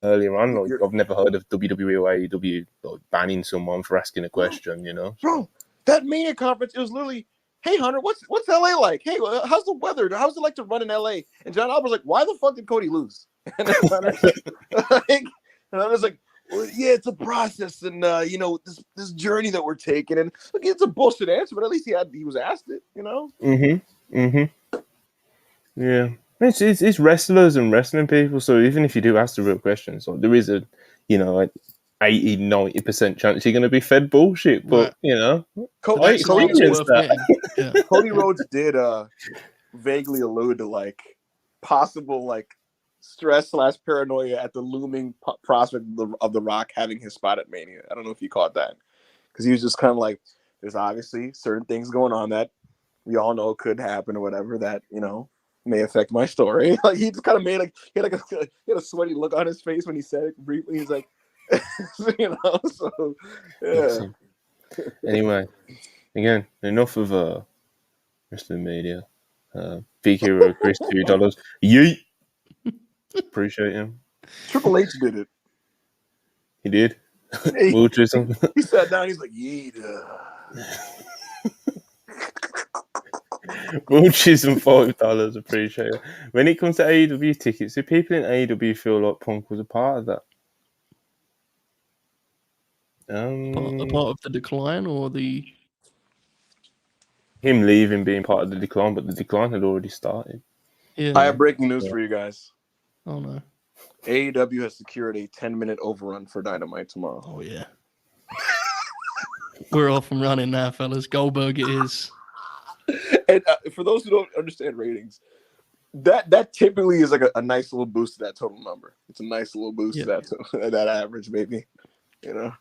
earlier on, like I've never heard of WWE or AEW like banning someone for asking a question. Bro, that Mania conference, it was literally, hey Hunter, what's LA like? Hey, how's the weather? How's it like to run in LA? And John Alba's like, why the fuck did Cody lose? And I was like, well, yeah, it's a process, and this journey that we're taking, and look, it's a bullshit answer, but at least he was asked it, Yeah, it's wrestlers and wrestling people. So even if you do ask the real questions, like there is a, like 80-90% chance you're going to be fed bullshit. But right. I experienced that. Cody Rhodes did vaguely allude to like possible like stress/paranoia at the looming prospect of the Rock having his spot at Mania. I don't know if you caught that, because he was just kind of like, there's obviously certain things going on that we all know could happen or whatever that may affect my story. Like he just kind of made he had a sweaty look on his face when he said it briefly. He's like, so yeah. Anyway, again, enough of wrestling media. Big Hero Chris, $2. Yeet. Appreciate him. Triple H did it. He did. Will Chisholm. He sat down. He's like, yeet. Will Chisholm, $5. Appreciate it. When it comes to AEW tickets, do people in AEW feel like Punk was a part of that? A part of the decline, or the him leaving being part of the decline, but the decline had already started. Yeah. I have breaking news for you guys. Oh no. AEW has secured a 10-minute overrun for Dynamite tomorrow. Oh yeah. We're off and running now, fellas. Goldberg it is. And for those who don't understand ratings, that typically is like a nice little boost to that total number. It's a nice little boost to that average, maybe. To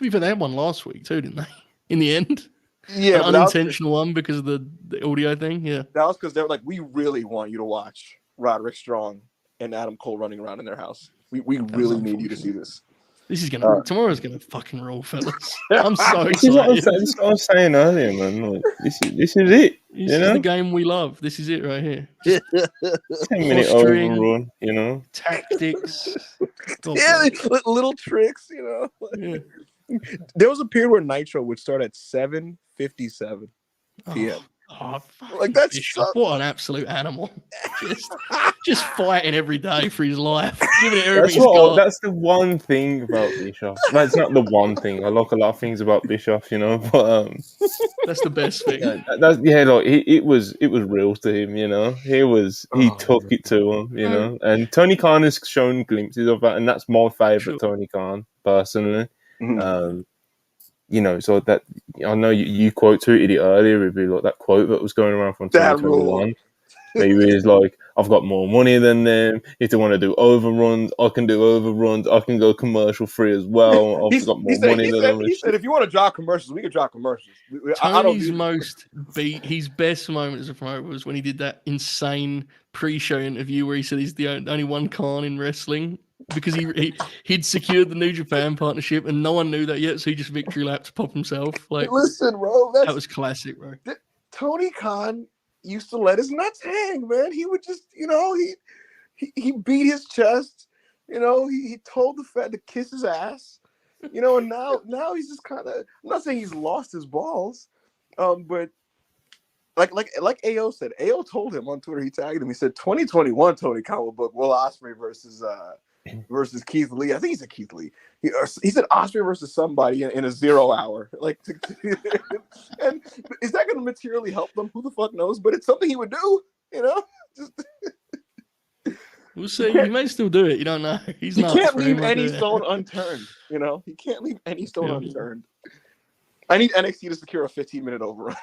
be fair, they had one last week too, didn't they? In the end. Yeah, an unintentional one because of the audio thing. Yeah. That was because they were like, we really want you to watch Roderick Strong and Adam Cole running around in their house. We really need you to see this. This is tomorrow's gonna fucking roll, fellas. I'm so excited. This is what I was saying earlier, man. Like, this is it. This is the game we love. This is it right here. 10-minute overrun, tactics. Little tricks, Yeah. There was a period where Nitro would start at 7:57 p.m. Like that's what an absolute animal. Just fighting every day for his life. Giving it everything that's the one thing about Bischoff. That's not the one thing. I like a lot of things about Bischoff, but that's the best thing. It was real to him, he took it to him, and Tony Khan has shown glimpses of that, and that's my favorite Tony Khan personally. Mm-hmm. So that I know you quote tweeted it earlier. It'd be like that quote that was going around from 2021. Maybe it's like, I've got more money than them. If they want to do overruns, I can do overruns. I can go commercial free as well. I've got more money than them. He said, if you want to drop commercials, we can drop commercials. His best moment as a promoter was when he did that insane pre-show interview where he said he's the only one Khan in wrestling. because he'd secured the New Japan partnership and no one knew that yet, so he just victory lapped to pop himself. Like, listen, bro, that was classic, bro. Tony Khan used to let his nuts hang, man. He would just, he beat his chest. He told the Fed to kiss his ass. And now he's just kind of. I'm not saying he's lost his balls, but like AO said, AO told him on Twitter. He tagged him. He said 2021 Tony Khan will book Will Ospreay versus Keith Lee. I think he said Keith Lee. He said Ospreay versus somebody in a 0 hour. Like, and is that going to materially help them? Who the fuck knows? But it's something he would do. Just. We'll see. He may still do it. You don't know. He's he not. Can't leave any stone unturned. He can't leave any stone unturned. I need NXT to secure a 15-minute overrun.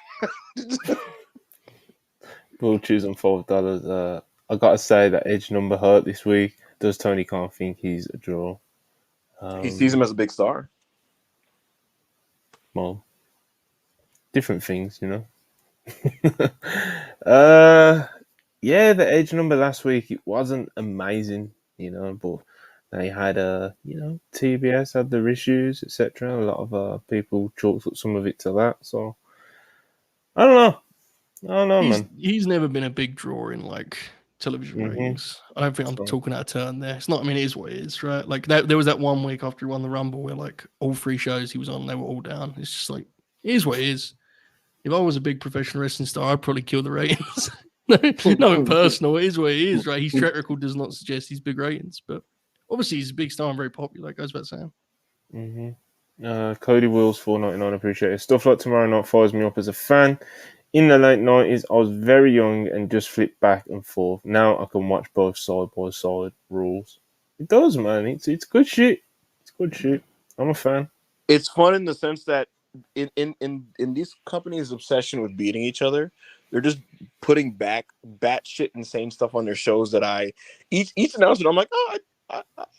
We'll choose on $5. I gotta say that Edge number hurt this week. Does Tony Khan think he's a draw? He sees him as a big star. Well, different things, Yeah, the Edge number last week, it wasn't amazing, but they had TBS had their issues, etc. A lot of people chalked up some of it to that. So I don't know, man. He's never been a big draw in like television ratings. I don't think I'm talking out of turn there. It's not. I mean, it is what it is, right? Like there was that 1 week after he won the Rumble where like all 3 shows he was on, they were all down. It's just like it is what it is. If I was a big professional wrestling star, I'd probably kill the ratings. No, personal. It is what it is, right? His track record does not suggest he's big ratings, but obviously he's a big star and very popular. That goes without saying. Cody Wills $4.99, appreciate it. Stuff like Tomorrow Night fires me up as a fan. In the late 90s, I was very young and just flipped back and forth. Now I can watch both side by side. Rules. It does, man. It's good shit. It's good shit. I'm a fan. It's fun in the sense that in these companies' obsession with beating each other, they're just putting back batshit insane stuff on their shows that each announcement I'm like, oh,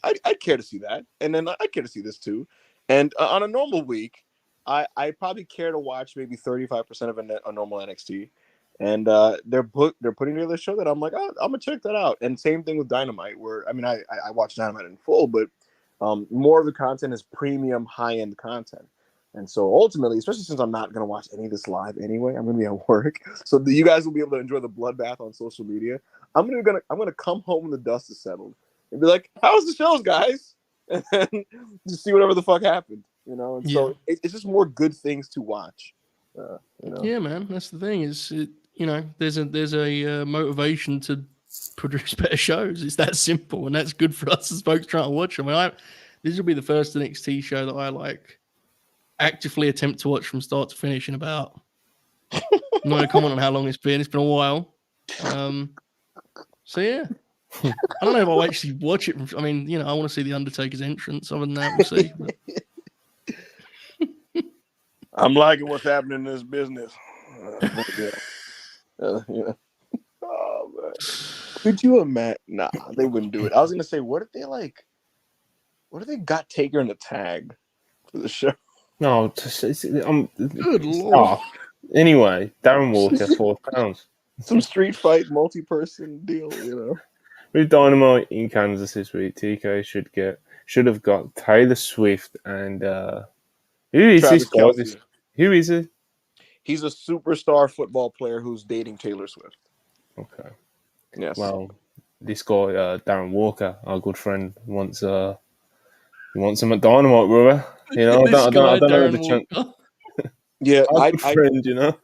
I'd care to see that, and then I'd care to see this too. And on a normal week, I probably care to watch maybe 35% of a normal NXT, and they're putting together a show that I'm like, oh, I'm gonna check that out. And same thing with Dynamite, where I mean I watch Dynamite in full, but more of the content is premium high end content. And so ultimately, especially since I'm not going to watch any of this live anyway, I'm going to be at work. So you guys will be able to enjoy the bloodbath on social media. I'm going to come home when the dust is settled and be like, how's the shows, guys? And then just see whatever the fuck happened, And so it's just more good things to watch. Yeah, man. That's the thing there's a motivation to produce better shows. It's that simple. And that's good for us as folks trying to watch them. This will be the first NXT show that I actively attempt to watch from start to finish in about. I'm not gonna comment on how long it's been. It's been a while. So yeah, I don't know if I'll actually watch it. I mean, I want to see the Undertaker's entrance. Other than that, we'll see. I'm liking what's happening in this business. Oh man, could you imagine? Nah, they wouldn't do it. I was gonna say, what if they got Taker in the tag for the show? No, good lord. Anyway, Darren Walker, £4. Some street fight multi-person deal, With Dynamite in Kansas this week, TK should have got Taylor Swift and who is Travis this guy? Kelce. Who is he? He's a superstar football player who's dating Taylor Swift. Okay. Yes. Well, this guy, Darren Walker, our good friend, wants him at Dynamite, brother. I don't know the chance. Yeah, friend,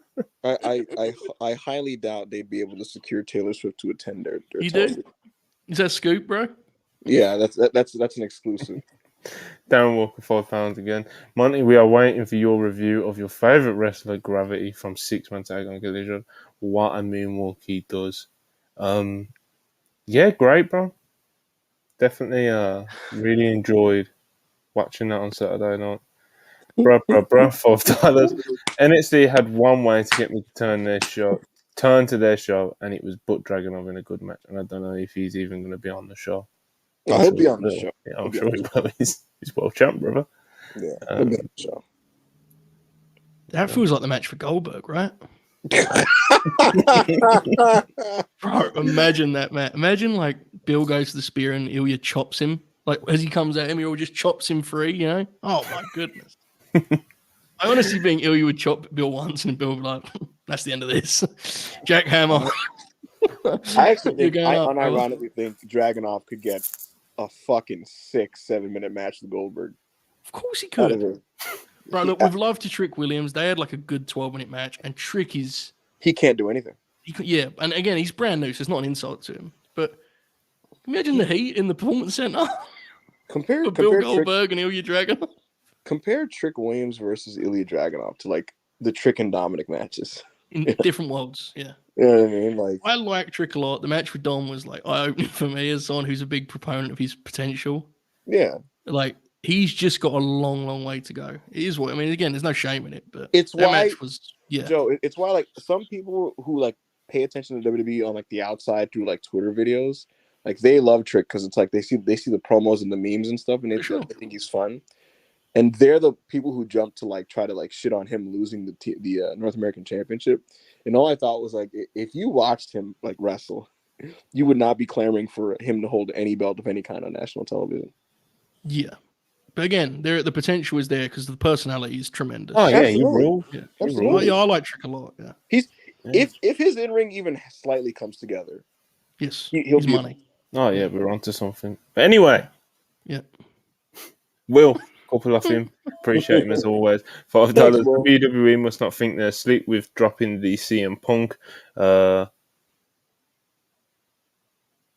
I highly doubt they'd be able to secure Taylor Swift to attend their You television. do? Is that scoop, bro? Yeah, that's an exclusive. Darren Walker, £5 again. Monty, we are waiting for your review of your favourite wrestler, Gravity, from 6-Man Tag on Collision. What a moonwalk he does. Yeah, great, bro. Definitely really enjoyed watching that on Saturday night. Bruh, $5. NXT had one way to get me to turn to their show, and it was Butt Dragunov in a good match. And I don't know if he's even going to be on the show. He'll be on the show. Yeah, I'm sure he will. He's world champ, brother. Yeah, he'll be on the show. That feels like the match for Goldberg, right? Bro, imagine that, man. Imagine like Bill goes to the spear and Ilya chops him Like as he comes at him, he all just chops him free. You know? Oh my goodness. I honestly think Ilya would chop Bill once, and Bill would be like, "That's the end of this." Jack Hammer. I actually You're think, going I up, brother. unironically think Dragunov could get a fucking 6-7 minute match with Goldberg. Of course he Out of could. it. Right, look, with love to Trick Williams, they had like a good 12-minute match, and Trick is He can't do anything. yeah, and again, he's brand new, so it's not an insult to him. But imagine the heat in the performance center Compare of Bill Trick, Goldberg and Ilya Dragunov. compare Trick Williams versus Ilya Dragunov to like the Trick and Dominic matches. In different worlds, yeah. You know what I mean? Like, I like Trick a lot. The match with Dom was like eye-opening for me as someone who's a big proponent of his potential. yeah, Like he's just got a long, long way to go. It is what I mean. Again, there's no shame in it, but it's that why match was Joe. It's why like some people who like pay attention to WWE on like the outside through like Twitter videos, like they love Trick because it's like they see the promos and the memes and stuff, and they think he's fun. And they're the people who jump to like try to like shit on him losing the North American Championship. And all I thought was like, if you watched him like wrestle, you would not be clamoring for him to hold any belt of any kind on national television. Yeah, but again, the potential is there because the personality is tremendous. Oh yeah, Absolutely. you rule. Yeah, Absolutely. I like Trick a lot. Yeah, If his in ring even slightly comes together, yes, he'll he's be money. Oh yeah, we're onto something. But anyway, Yeah, Will, couple of him. Appreciate him as always. $5. Thanks, Will. WWE must not think they're asleep with dropping the CM Punk.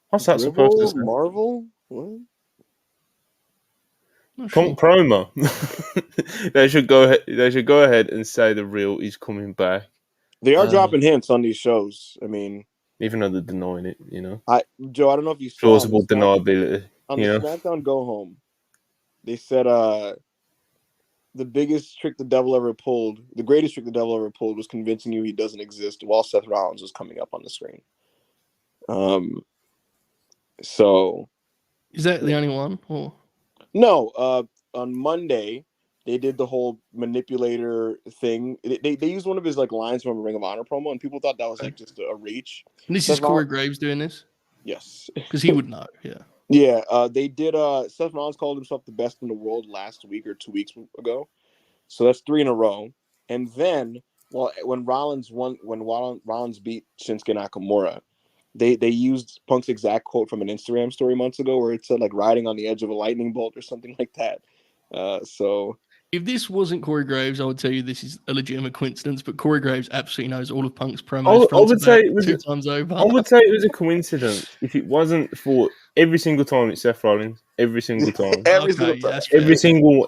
What's that supposed to say? Marvel? What? not sure. Punk promo. They should go ahead. They should go ahead and say the real is coming back, They are dropping hints on these shows. I mean, even though they're denying it. You know, Joe, I don't know if you saw plausible deniability. on You the know, SmackDown Go Home. They said the biggest trick the devil ever pulled, the greatest trick the devil ever pulled, was convincing you he doesn't exist while Seth Rollins was coming up on the screen. So Is that the only one? Or no, on Monday they did the whole manipulator thing. They used one of his like lines from a Ring of Honor promo, and people thought that was like just a reach. and this Seth is Corey Graves doing this Yes, because he would know. Yeah, yeah. They did. Seth Rollins called himself the best in the world last week or 2 weeks ago, so that's 3 in a row. And then, when Rollins beat Shinsuke Nakamura, they used Punk's exact quote from an Instagram story months ago, where it said like riding on the edge of a lightning bolt or something like that. So if this wasn't Corey Graves, I would tell you this is a legitimate coincidence. But Corey Graves absolutely knows all of Punk's promos. I would say it was 2 times over. I would say it was a coincidence if it wasn't for every single time it's Seth Rollins. Every single time. every single time.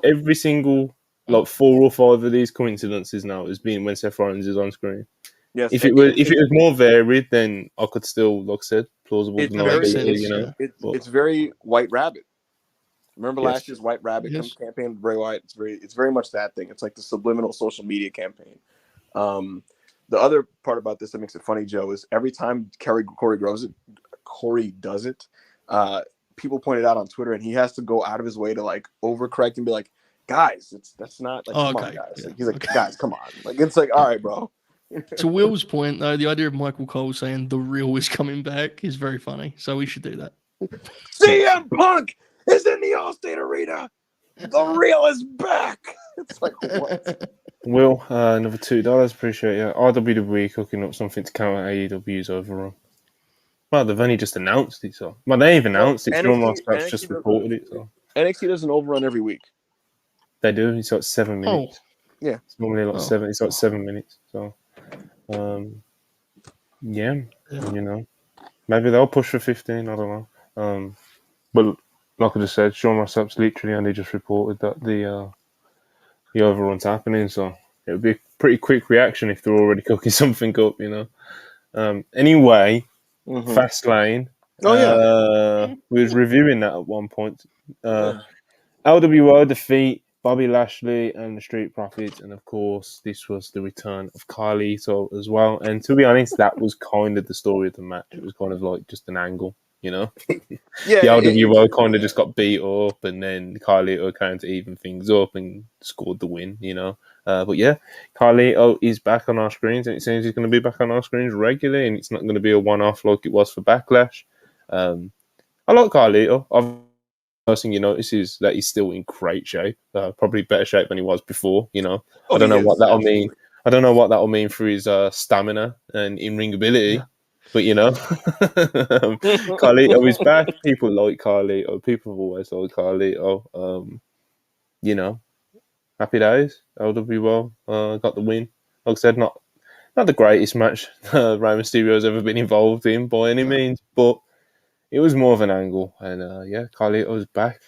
Every single like 4 or 5 of these coincidences now has been when Seth Rollins is on screen. Yes, If it was more varied, then I could still, like I said, plausible deniability. You know, it's very White Rabbit. Remember Yes. last year's White Rabbit Yes. campaign with Bray Wyatt? It's very much that thing. It's like the subliminal social media campaign. The other part about this that makes it funny, Joe, is every time Corey does it, people point it out on Twitter, and he has to go out of his way to like overcorrect and be like, "Guys, that's not like come on, guys." Yeah. Like, he's like, "Guys, come on." Like it's like, "All right, bro." To Will's point, though, the idea of Michael Cole saying the real is coming back is very funny. So we should do that. CM Punk is in the Allstate Arena. The real is back. It's like what? Will, another $2. Appreciate it. RWW cooking up something to counter AEW's overrun. Well, they've only just announced it, so they ain't announced it. NXT just reported it. So NXT does an overrun every week. They do. It's like 7 minutes. Yeah, it's normally like 7. It's like 7 minutes. So, yeah, you know, maybe they'll push for 15. I don't know. But like I just said, Sean Rossap's literally only just reported that the overrun's happening. So it would be a pretty quick reaction if they're already cooking something up, you know. Anyway. Fastlane. We was reviewing that at one point. LWO defeat Bobby Lashley and the Street Profits, and of course, this was the return of Carlito as well. And to be honest, that was kind of the story of the match. It was kind of like just an angle, you know. Yeah, the LWO kind of just got beat up, and then Carlito came to even things up and scored the win, you know. But yeah, Carlito is back on our screens, and it seems he's going to be back on our screens regularly, and it's not going to be a one-off like it was for Backlash. I like Carlito. first thing you notice is that he's still in great shape, probably better shape than he was before. Oh, I don't know he what is, that'll absolutely. mean. I don't know what that'll mean for his stamina and in-ring ability, but Carlito is back. People like Carlito. People have always liked Carlito. Happy days. LWO got the win. Like I said, not the greatest match Rey Mysterio's ever been involved in by any means, but it was more of an angle. And Carlito's back.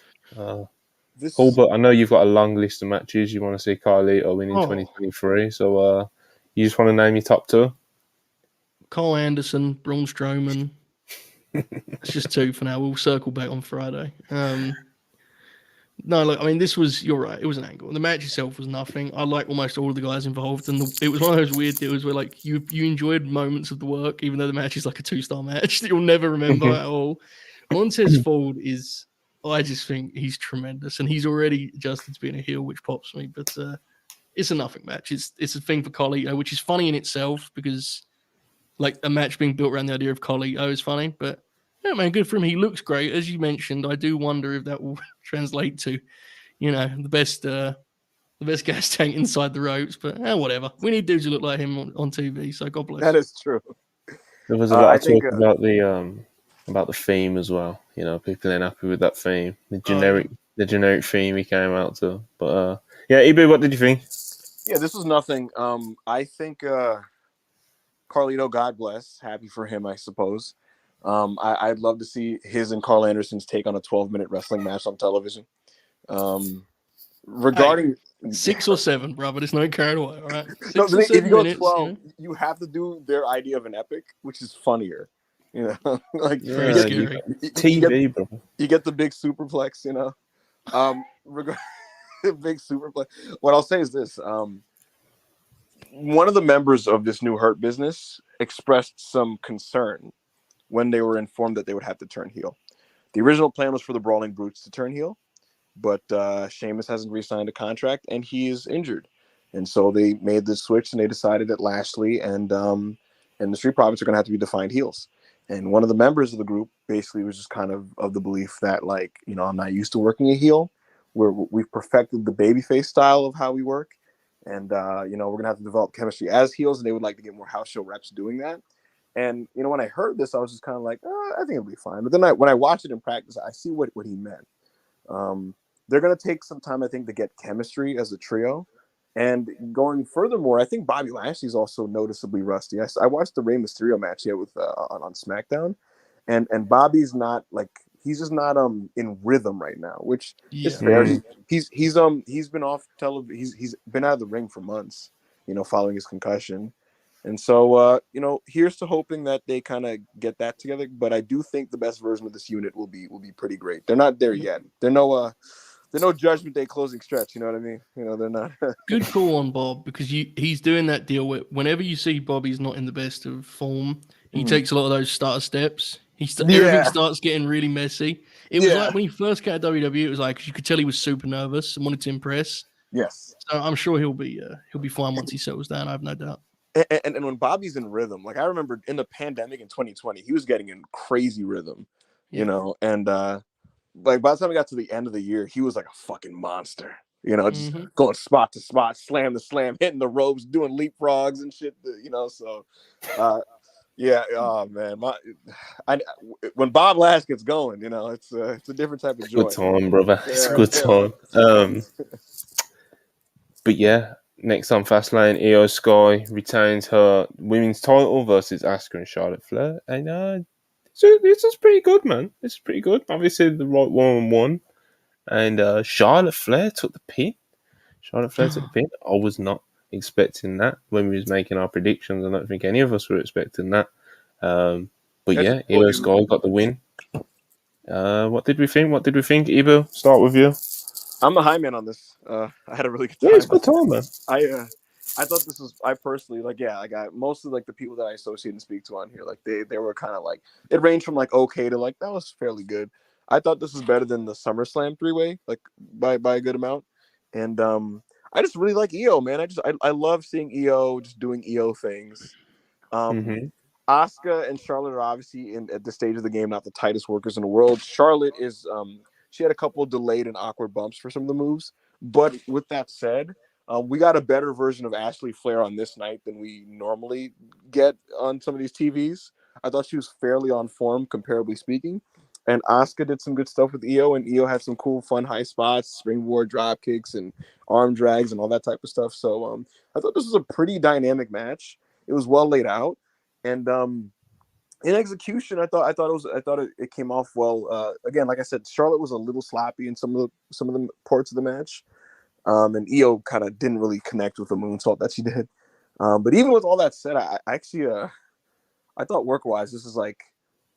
Cool, but I know you've got a long list of matches you want to see Carlito win in 2023. So you just want to name your top two? Cole Anderson, Braun Strowman. It's just two for now. We'll circle back on Friday. No, look, I mean, you're right. It was an angle. The match itself was nothing. I like almost all of the guys involved. And it was one of those weird deals where, like, you enjoyed moments of the work, even though the match is like a 2-star match that you'll never remember at all. Montez Ford I just think he's tremendous. And he's already adjusted to being a heel, which pops me. But it's a nothing match. It's a thing for Carlito, which is funny in itself because, like, a match being built around the idea of Carlito is funny. But yeah, man, good for him. He looks great. As you mentioned, I do wonder if that will translate to, the best gas tank inside the ropes. But whatever. We need dudes who look like him on TV. So God bless. That is true. There was a lot of talk about the theme as well. People ain't happy with that theme. The generic theme he came out to. But Ibu, what did you think? Yeah, this was nothing. I think Carlito, God bless, happy for him, I suppose. I'd love to see his and Carl Anderson's take on a 12-minute wrestling match on television. Regarding 6 or 7, bro, but it's no carried away, all right? 6 no, or 7 if you go minutes, 12, you have to do their idea of an epic, which is funnier. Like very scary. TV, bro. You get the big superplex, big superplex. What I'll say is this: one of the members of this new Hurt Business expressed some concern when they were informed that they would have to turn heel. The original plan was for the Brawling Brutes to turn heel, but Sheamus hasn't re-signed a contract and he is injured. And so they made the switch and they decided that Lashley and the Street Profits are going to have to be defined heels. And one of the members of the group basically was just kind of the belief that, like, I'm not used to working a heel. We've perfected the babyface style of how we work. And, we're going to have to develop chemistry as heels, and they would like to get more house show reps doing that. And, when I heard this, I was just kind of like, I think it'll be fine. But then when I watched it in practice, I see what he meant. They're going to take some time, I think, to get chemistry as a trio. And going furthermore, I think Bobby Lashley's also noticeably rusty. I watched the Rey Mysterio match here with on SmackDown, and Bobby's not he's just not in rhythm right now, which is fair. He's been off television. He's been out of the ring for months, following his concussion. And so, here's to hoping that they kind of get that together. But I do think the best version of this unit will be pretty great. They're not there yet. They're no Judgment Day closing stretch. You know what I mean? They're not. Good call on Bob, because he's doing that deal where whenever you see Bobby's not in the best of form, he takes a lot of those starter steps. Everything starts getting really messy. It was like when he first got to WWE, it was like you could tell he was super nervous and wanted to impress. Yes. So I'm sure he'll be fine once he settles down. I have no doubt. And when Bobby's in rhythm, like I remember in the pandemic in 2020, he was getting in crazy rhythm, and like by the time we got to the end of the year, he was like a fucking monster, just going spot to spot, slam to slam, hitting the ropes, doing leapfrogs and shit, so oh man, when Bob Lash gets going, it's a different type of joy. Good time, brother. It's a good time. But yeah, next on Fastlane, Io Sky retains her women's title versus Asuka and Charlotte Flair. And so this is pretty good, man. This is pretty good. Obviously, the right one won. And Charlotte Flair took the pin. I was not expecting that when we was making our predictions. I don't think any of us were expecting that. But yeah, Io Sky got the win. What did we think? Ibu, start with you. I'm the high man on this. I had a really good time. Yeah, it's a good time, man. I thought this was, I personally, mostly the people that I associate and speak to on here, they were kind of it ranged from okay to that was fairly good. I thought this was better than the SummerSlam 3-way, by a good amount. And I just really like Io, man. I love seeing Io just doing Io things. Asuka and Charlotte are obviously at this stage of the game not the tightest workers in the world. Charlotte is she had a couple of delayed and awkward bumps for some of the moves. But with that said, we got a better version of Ashley Flair on this night than we normally get on some of these TVs. I thought she was fairly on form, comparably speaking. And Asuka did some good stuff with Io, and Io had some cool, fun high spots, springboard drop kicks, and arm drags, and all that type of stuff. So I thought this was a pretty dynamic match. It was well laid out, and in execution, I thought it came off well. Again, like I said, Charlotte was a little sloppy in some of the parts of the match, and Io kind of didn't really connect with the moonsault that she did. But even with all that said, I actually I thought work-wise this is like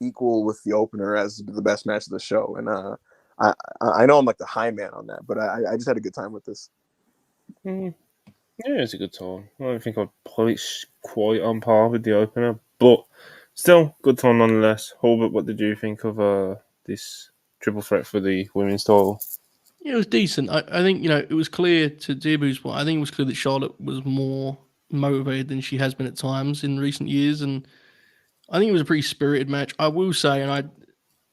equal with the opener as the best match of the show, and I know I'm like the high man on that, but I just had a good time with this. Yeah, it's a good time. I don't think I'd put it quite on par with the opener, but still, good time nonetheless. Hulbert, what did you think of this triple threat for the women's title? Yeah, it was decent. I think, it was clear to Debu's point. I think it was clear that Charlotte was more motivated than she has been at times in recent years, and I think it was a pretty spirited match. I will say, and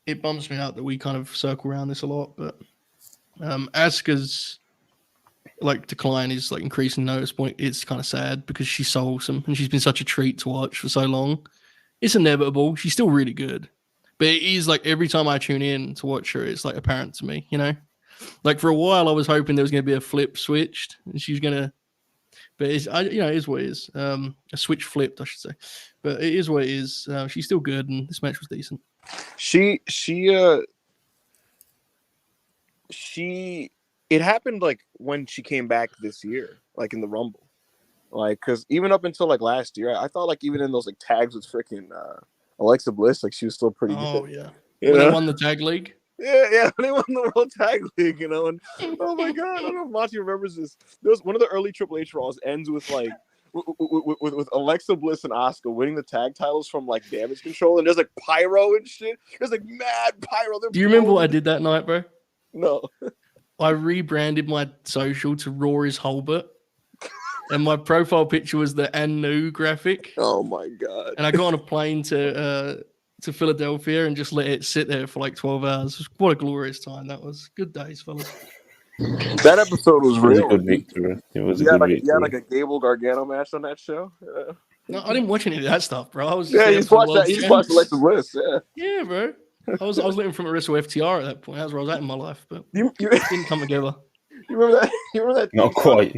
it bumps me out that we kind of circle around this a lot, but Asuka's decline is increasing notice point. It's kind of sad because she's so awesome and she's been such a treat to watch for so long. It's inevitable. She's still really good, but it is every time I tune in to watch her, it's apparent to me. For a while, I was hoping there was going to be a flip switched and she's going to. But it is what it is. A switch flipped, I should say. But it is what it is. She's still good, and this match was decent. It happened when she came back this year, in the Rumble, because even up until last year, I thought even in those tags with freaking Alexa Bliss, she was still pretty good. Oh yeah, when they won the tag league. Yeah, they won the World Tag League, and oh my god, I don't know if Monty remembers this. There was one of the early Triple H Raws ends with with Alexa Bliss and Asuka winning the tag titles from Damage Control, and there's pyro and shit. There's mad pyro. Do you remember what I did that night, bro? No. I rebranded my social to Rory's Hulbert, and my profile picture was the Anu graphic. Oh my god! And I got on a plane to Philadelphia and just let it sit there for 12 hours. What a glorious time that was. Good days, fellas. That episode was real. It was a good victory. It was a good victory. You had a Gable Gargano match on that show? Yeah. No, I didn't watch any of that stuff, bro. I was you just watched that. You just watched Alexa Bliss, yeah. Yeah, bro. I was living from a wrestle FTR at that point. That's where I was at in my life, but it didn't come together. You remember that? Not quite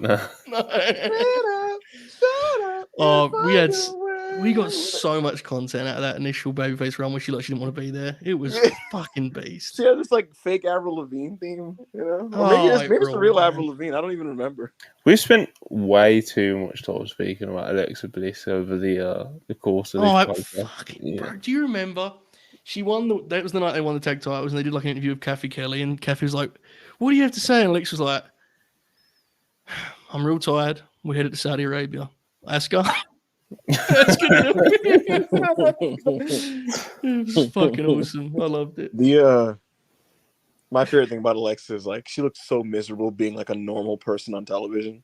now. No. Oh, we got so much content out of that initial babyface run where she didn't want to be there. It was fucking beast. She had this fake Avril Lavigne theme, Or maybe it's the real Avril Lavigne. I don't even remember. We spent way too much time speaking about Alexa Bliss over the course of this podcast. Bro, do you remember? She won that was the night they won the tag titles, and they did an interview with Kathy Kelly, and Kathy was like, "What do you have to say?" And Alex was like, "I'm real tired. We're headed to Saudi Arabia. Asuka." That's good. It was fucking awesome. I loved it. My favorite thing about Alexa is she looks so miserable being a normal person on television,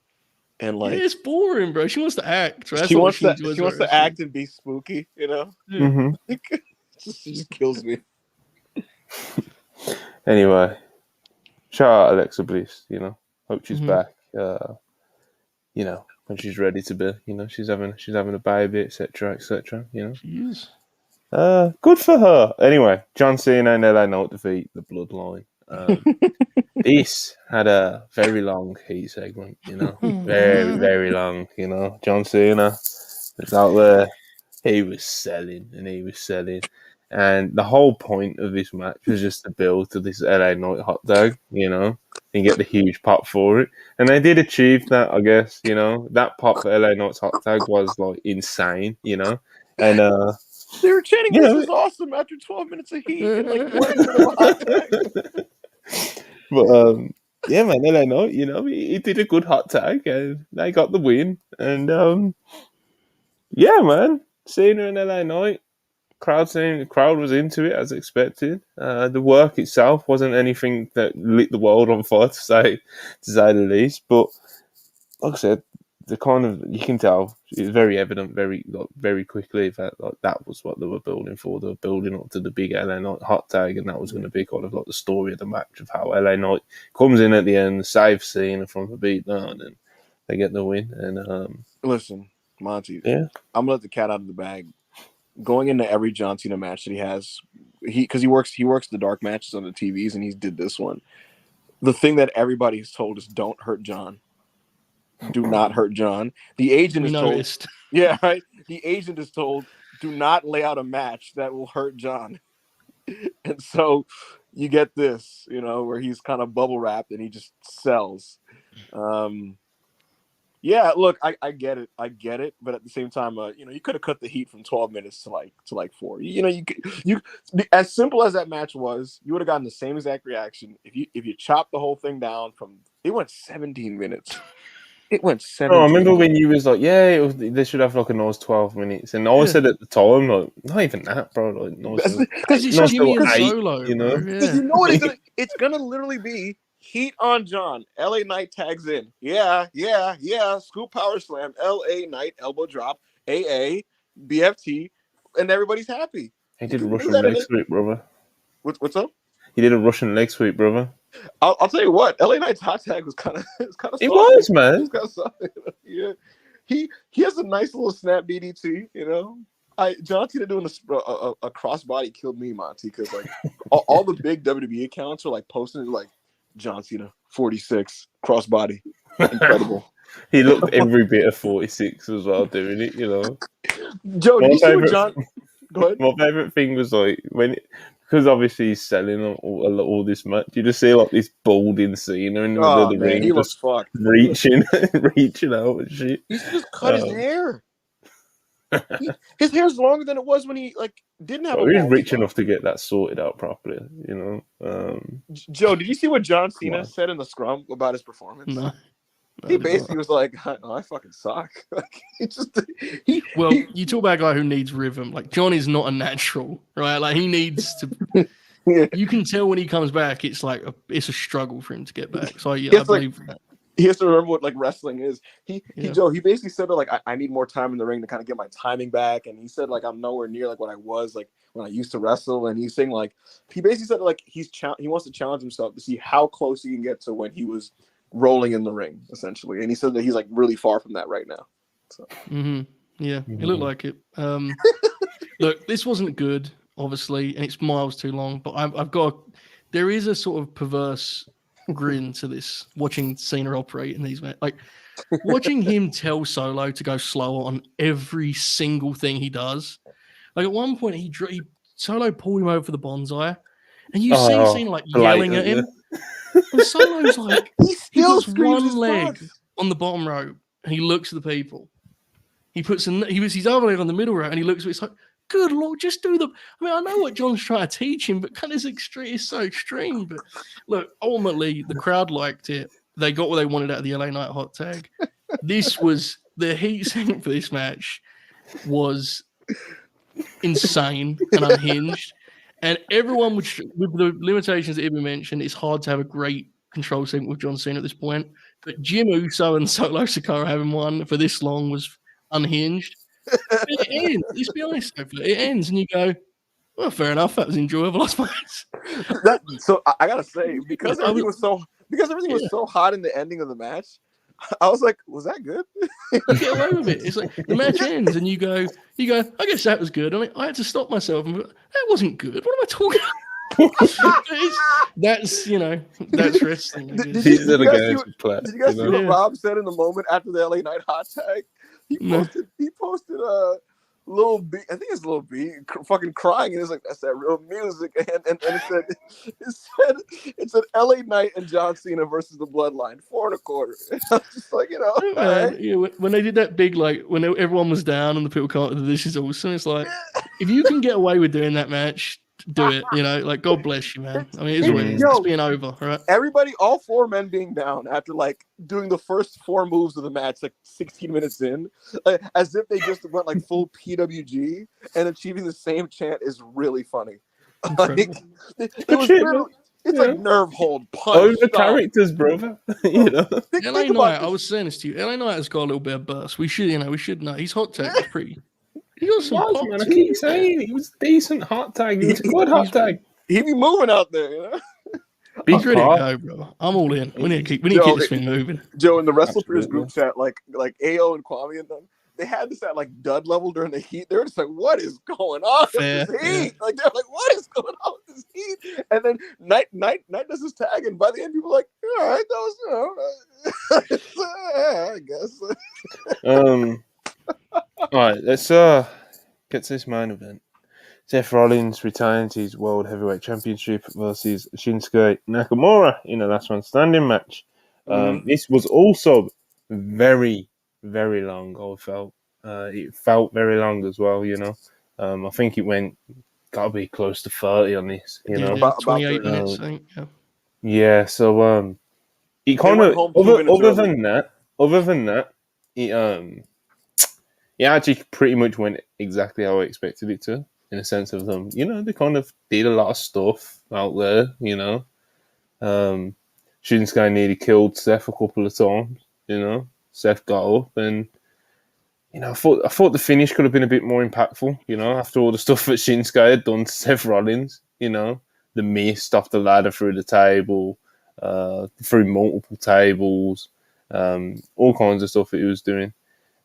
and it's boring, bro. She wants to act. Right? She wants to act and be spooky, Mm-hmm. She just kills me. Anyway, shout out Alexa Bliss. Hope she's back. When she's ready to be. She's having a baby, etc., etc. She is. Good for her. Anyway, John Cena and LA Knight defeat the Bloodline. This had a very long heat segment. Very very long. John Cena was out there. He was selling. And the whole point of this match was just to build to this LA Knight hot tag, and get the huge pop for it. And they did achieve that, I guess, That pop for LA Knight's hot tag was insane, And they were chanting, "This is awesome!" after 12 minutes of heat and 1 minute of hot tag. But yeah, man, LA Knight, he did a good hot tag and they got the win. And yeah, man, Cena and LA Knight. The crowd was into it as expected. The work itself wasn't anything that lit the world on fire, to say the least. But like I said, the kind of, you can tell it's very evident very quickly that that was what they were building for. They were building up to the big LA Knight hot tag, and that was going to be kind of like the story of the match of how LA Knight comes in at the end, saves Cena from the beatdown, and they get the win. And listen, Monty, yeah, I'm gonna let the cat out of the bag. Going into every John Cena match that he has, because he works the dark matches on the TVs, and he did this one. The thing that everybody's told is don't hurt John. Do not hurt John. The agent We is told, noticed. yeah, right. The agent is told, do not lay out a match that will hurt John. And so you get this, where he's kind of bubble wrapped and he just sells. Yeah, look, I get it, but at the same time, you could have cut the heat from 12 minutes to like 4. You as simple as that match was, you would have gotten the same exact reaction if you chopped the whole thing down from. It went 17 minutes. It went 17. I remember when you was like, yeah, they should have like a nice 12 minutes, and I said at the time, like, not even that, bro. Like, nice, because it's nice Jimmy and 8, Solo, you know. Because you know what it's gonna literally be. Heat on John. LA Knight tags in. Yeah. Scoop power slam. LA Knight elbow drop. AA, BFT, and everybody's happy. He did a Russian leg sweep, brother. What's up? He did a Russian leg sweep, brother. I'll tell you what. LA Knight's hot tag was kind of. It was, man. It was kind of yeah. He has a nice little snap DDT. John Cena doing a crossbody killed me, Monty, because like all the big WWE accounts are like posting like John Cena 46 crossbody, incredible. He looked every bit of 46 as well doing it, Joe, did you see what John? Go ahead. My favorite thing was like because obviously he's selling all this match. You just see like this balding Cena in the middle of the ring, he looks fucked, reaching out and shit. He should just cut his hair. His hair's longer than it was when he didn't have. He was rich enough to get that sorted out properly, Joe, did you see what John Cena said in the scrum about his performance? No. He basically was like, I fucking suck. You talk about a guy who needs rhythm. Like, John is not a natural, right? Like, he needs to. Yeah. You can tell when he comes back, it's like it's a struggle for him to get back. So yeah, I believe that. He has to remember what wrestling is. Joe, he basically said that I need more time in the ring to kind of get my timing back, and he said I'm nowhere near what I was when I used to wrestle. And he's saying he basically said he wants to challenge himself to see how close he can get to when he was rolling in the ring, essentially. And he said that he's really far from that right now. So. Yeah, it looked like it. Look, this wasn't good, obviously, and it's miles too long. But there is a sort of perverse grin to this, watching Cena operate in these, watching him tell Solo to go slower on every single thing he does. Like at one point, Solo pulled him over for the bonsai, and you see Cena yelling at him. And Solo's he puts one leg on the bottom rope, and he looks at the people. He puts his other leg on the middle rope, and he looks at it. It's like, good Lord, just do the. I mean, I know what John's trying to teach him, but kind of it's so extreme. But look, ultimately, the crowd liked it. They got what they wanted out of the LA Knight hot tag. This was the heat sink for this match was insane and unhinged. And everyone with the limitations that have been mentioned, it's hard to have a great control segment with John Cena at this point. But Jim Uso and Solo Sikoa having one for this long was unhinged. It ends. Let's be honest. It ends, and you go, "Well, fair enough. That was enjoyable, I suppose." So I gotta say, because everything was so hot in the ending of the match, I was like, "Was that good?" Get away with it. It's like the match ends, and you go. I guess that was good. I had to stop myself, and that wasn't good. What am I talking about? That's wrestling. Did you guys see what Rob said in the moment after the LA Knight hot tag? He posted a Lil B, I think it's Lil B, fucking crying, and it's like, that's that real music, and it said LA Knight and John Cena versus the Bloodline, 4 1/4. And I was just like, right. When they did that big, when everyone was down and the people can't, this is awesome. It's like, if you can get away with doing that match, do it. God bless you, man. I mean, it's being over, right? Everybody, all 4 men being down after doing the first 4 moves of the match, 16 minutes in, as if they just went full PWG, and achieving the same chant is really funny. It It's Yeah. like nerve hold, punch, Over stop. characters, brother. You know. Think LA about Knight, I this. was saying this to you. LA Knight has got a little bit of burst. We should know. His hot tag was pretty. He got some Was, pop man. I to keep it. saying it was decent hot tag. It was a good hot tag. He be moving out there, you know. He's Big ready to part. go, bro. I'm all in. We need to keep Joe, this thing moving. Joe, in the WrestlePurists Absolutely. group chat, like AO and Kwame and them, they had this at like dud level during the heat. They were just like, "What is going on Fair, with this heat?" Like they're like, "What is going on with this heat?" And then Knight does his tag, and by the end, people are like, "All right, that was I guess." All right, let's get to this main event. Seth Rollins retains his World Heavyweight Championship versus Shinsuke Nakamura in a last man standing match. This was also very, very long. I felt it felt very long as well. You know, I think it went gotta be close to 30 on this. You know, About 28 30. minutes, I think. Yeah. yeah. So it They kind went of home 2 minutes other early. than that, it actually pretty much went exactly how I expected it to. In a sense of them, you know, they kind of did a lot of stuff out there. You know, Shinsuke nearly killed Seth a couple of times. You know, Seth got up, and you know, I thought the finish could have been a bit more impactful. You know, after all the stuff that Shinsuke had done to Seth Rollins, you know, the mist off the ladder through the table, through multiple tables, all kinds of stuff that he was doing,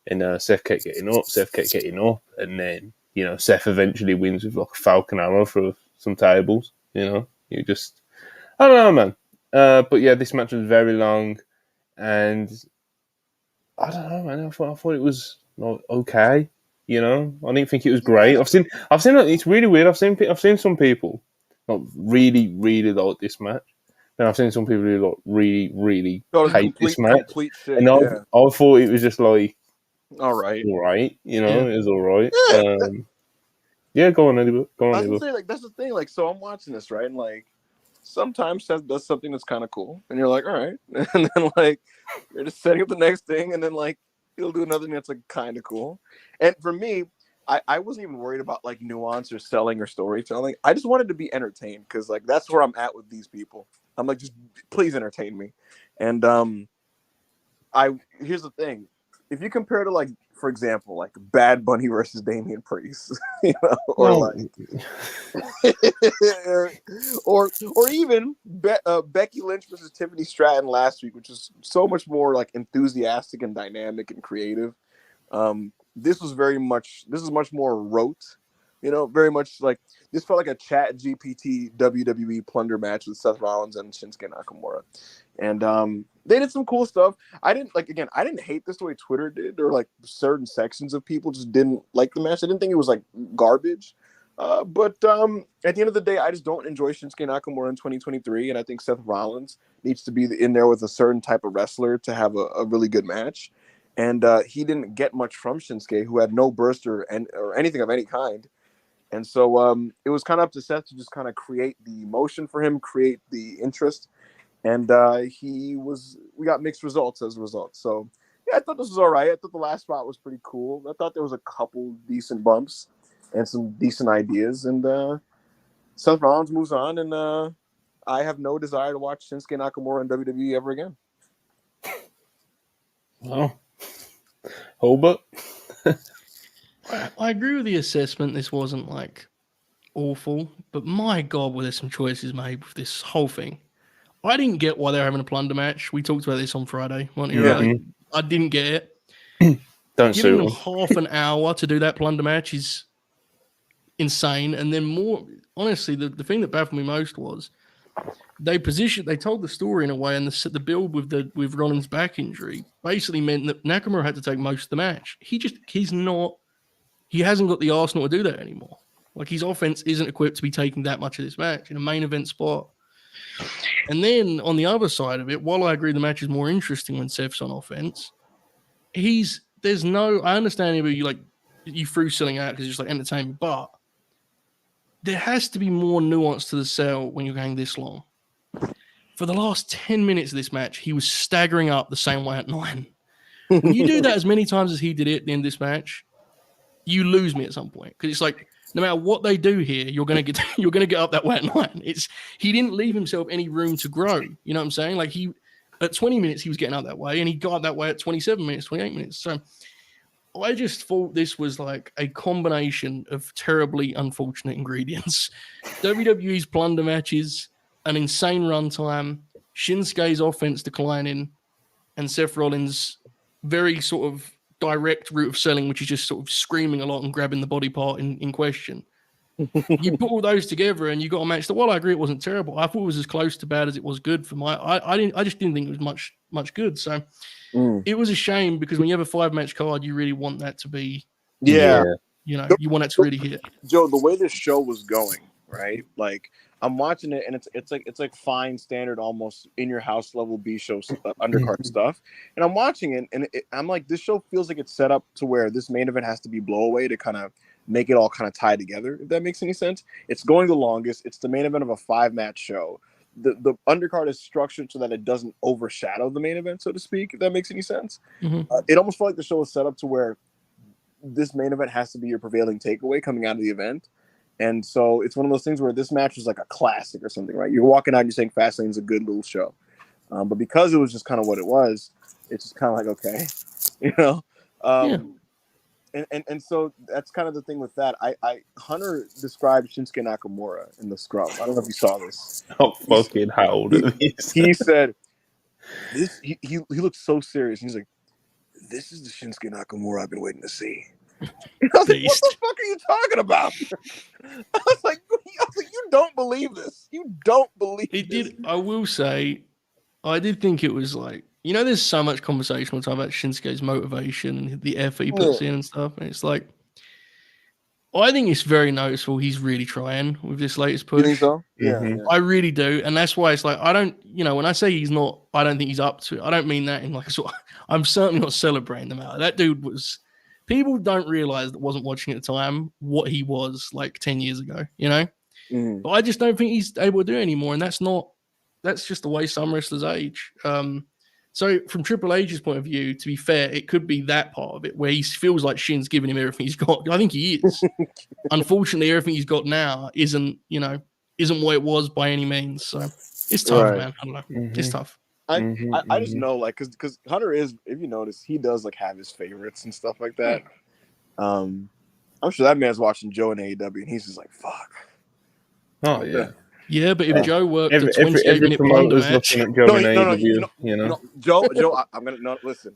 and Seth kept getting up, and then you know, Seth eventually wins with like a Falcon Arrow for some tables. You know, you just I don't know, man. But yeah, this match was very long, and I don't know, man. I thought it was like, okay. You know, I didn't think it was great. I've seen. It's really weird. I've seen some people like really like this match, and I've seen some people who like really So it was hate this match. complete shit. And Yeah. I thought it was just like All right. all right. You know, Yeah. it was all right. Yeah. Yeah, go on, Eddie. Go on, I was gonna Eddie. say, like, that's the thing. Like, so I'm watching this, right? And like, sometimes Seth does something that's kind of cool, and you're like, all right. And then like, you're just setting up the next thing, and then like, he'll do another thing that's like kind of cool. And for me, I wasn't even worried about like nuance or selling or storytelling. I just wanted to be entertained because like that's where I'm at with these people. I'm like, just please entertain me. And here's the thing. If you compare to like, for example, like Bad Bunny versus Damian Priest, you know, or like, or even Becky Lynch versus Tiffany Stratton last week, which is so much more like enthusiastic and dynamic and creative. This is much more rote, you know, very much like this felt like a Chat GPT WWE plunder match with Seth Rollins and Shinsuke Nakamura, and they did some cool stuff. I didn't hate this the way Twitter did, or like certain sections of people just didn't like the match. I didn't think it was like garbage. But at the end of the day, I just don't enjoy Shinsuke Nakamura in 2023, and I think Seth Rollins needs to be in there with a certain type of wrestler to have a really good match. And he didn't get much from Shinsuke, who had no burst or anything of any kind. And so it was kind of up to Seth to just kind of create the emotion for him, create the interest, and we got mixed results as a result. So yeah, I thought this was all right. I thought the last spot was pretty cool. I thought there was a couple decent bumps and some decent ideas, and Seth Rollins moves on, and I have no desire to watch Shinsuke Nakamura in WWE ever again. Well, Hobart. I agree with the assessment. This wasn't like awful, but my God, were there some choices made with this whole thing. I didn't get why they were having a plunder match. We talked about this on Friday, weren't you? Yeah. Like, I didn't get it. Don't Giving sue them them. half an hour to do that plunder match is insane. And then more, honestly, the thing that baffled me most was they told the story in a way, and the build with Rollins' back injury basically meant that Nakamura had to take most of the match. He hasn't got the arsenal to do that anymore. Like, his offense isn't equipped to be taking that much of this match in a main event spot. And then on the other side of it, while I agree the match is more interesting when Seth's on offense, I understand you threw selling out because it's just like entertainment, but there has to be more nuance to the sell when you're going this long. For the last 10 minutes of this match, he was staggering up the same way at 9. When you do that as many times as he did it in this match, you lose me at some point. Because it's like, no matter what they do here, you're gonna get up that way at 9. He didn't leave himself any room to grow. You know what I'm saying? Like at 20 minutes he was getting up that way, and he got up that way at 27 minutes, 28 minutes. So I just thought this was like a combination of terribly unfortunate ingredients. WWE's plunder matches, an insane runtime, Shinsuke's offense declining, and Seth Rollins' very sort of direct route of selling, which is just sort of screaming a lot and grabbing the body part in question. You put all those together and you got a match that, well, I agree, it wasn't terrible. I thought it was as close to bad as it was good for my. I just didn't think it was much good. So it was a shame, because when you have a 5-match card, you really want that to be, Yeah. you want that to really hit. Joe, the way this show was going, right? Like, I'm watching it, and it's like fine standard, almost in your house level B show undercard stuff. And I'm watching it, and I'm like, this show feels like it's set up to where this main event has to be blowaway to kind of make it all kind of tie together. If that makes any sense, it's going the longest. It's the main event of a 5-match show. The undercard is structured so that it doesn't overshadow the main event, so to speak. If that makes any sense, it almost felt like the show was set up to where this main event has to be your prevailing takeaway coming out of the event. And so it's one of those things where this match was like a classic or something, right? You're walking out and you're saying Fastlane's a good little show. But because it was just kind of what it was, it's just kind of like, okay, you know? And so that's kind of the thing with that. Hunter described Shinsuke Nakamura in the scrum. I don't know if you saw this. Oh, fucking how old is He said, this, he looked so serious. He's like, this is the Shinsuke Nakamura I've been waiting to see. I was like, what the fuck are you talking about? I was like, you don't believe this. You don't believe it. This. I will say, I did think it was like, there's so much conversation all the time about Shinsuke's motivation and the effort he puts in and stuff. And it's like, I think it's very noticeable he's really trying with this latest push. You think so? Yeah. I really do. And that's why it's like, I don't, when I say he's not, I don't think he's up to it. I don't mean that in like a sort of, I'm certainly not celebrating them out. That dude was, people don't realize that wasn't watching at the time what he was like 10 years ago, But I just don't think he's able to do it anymore. And that's just the way some wrestlers age. So from Triple H's point of view, to be fair, it could be that part of it where he feels like Shin's giving him everything he's got. I think he is. Unfortunately, everything he's got now isn't what it was by any means. So it's tough, man. I don't know. It's tough. I just know, like, because Hunter is, if you notice, he does like have his favorites and stuff like that. I'm sure that man's watching Joe in AEW and he's just like, fuck. Oh yeah. Yeah, but if Joe worked a 28-minute plunder match, Joe, I'm gonna listen.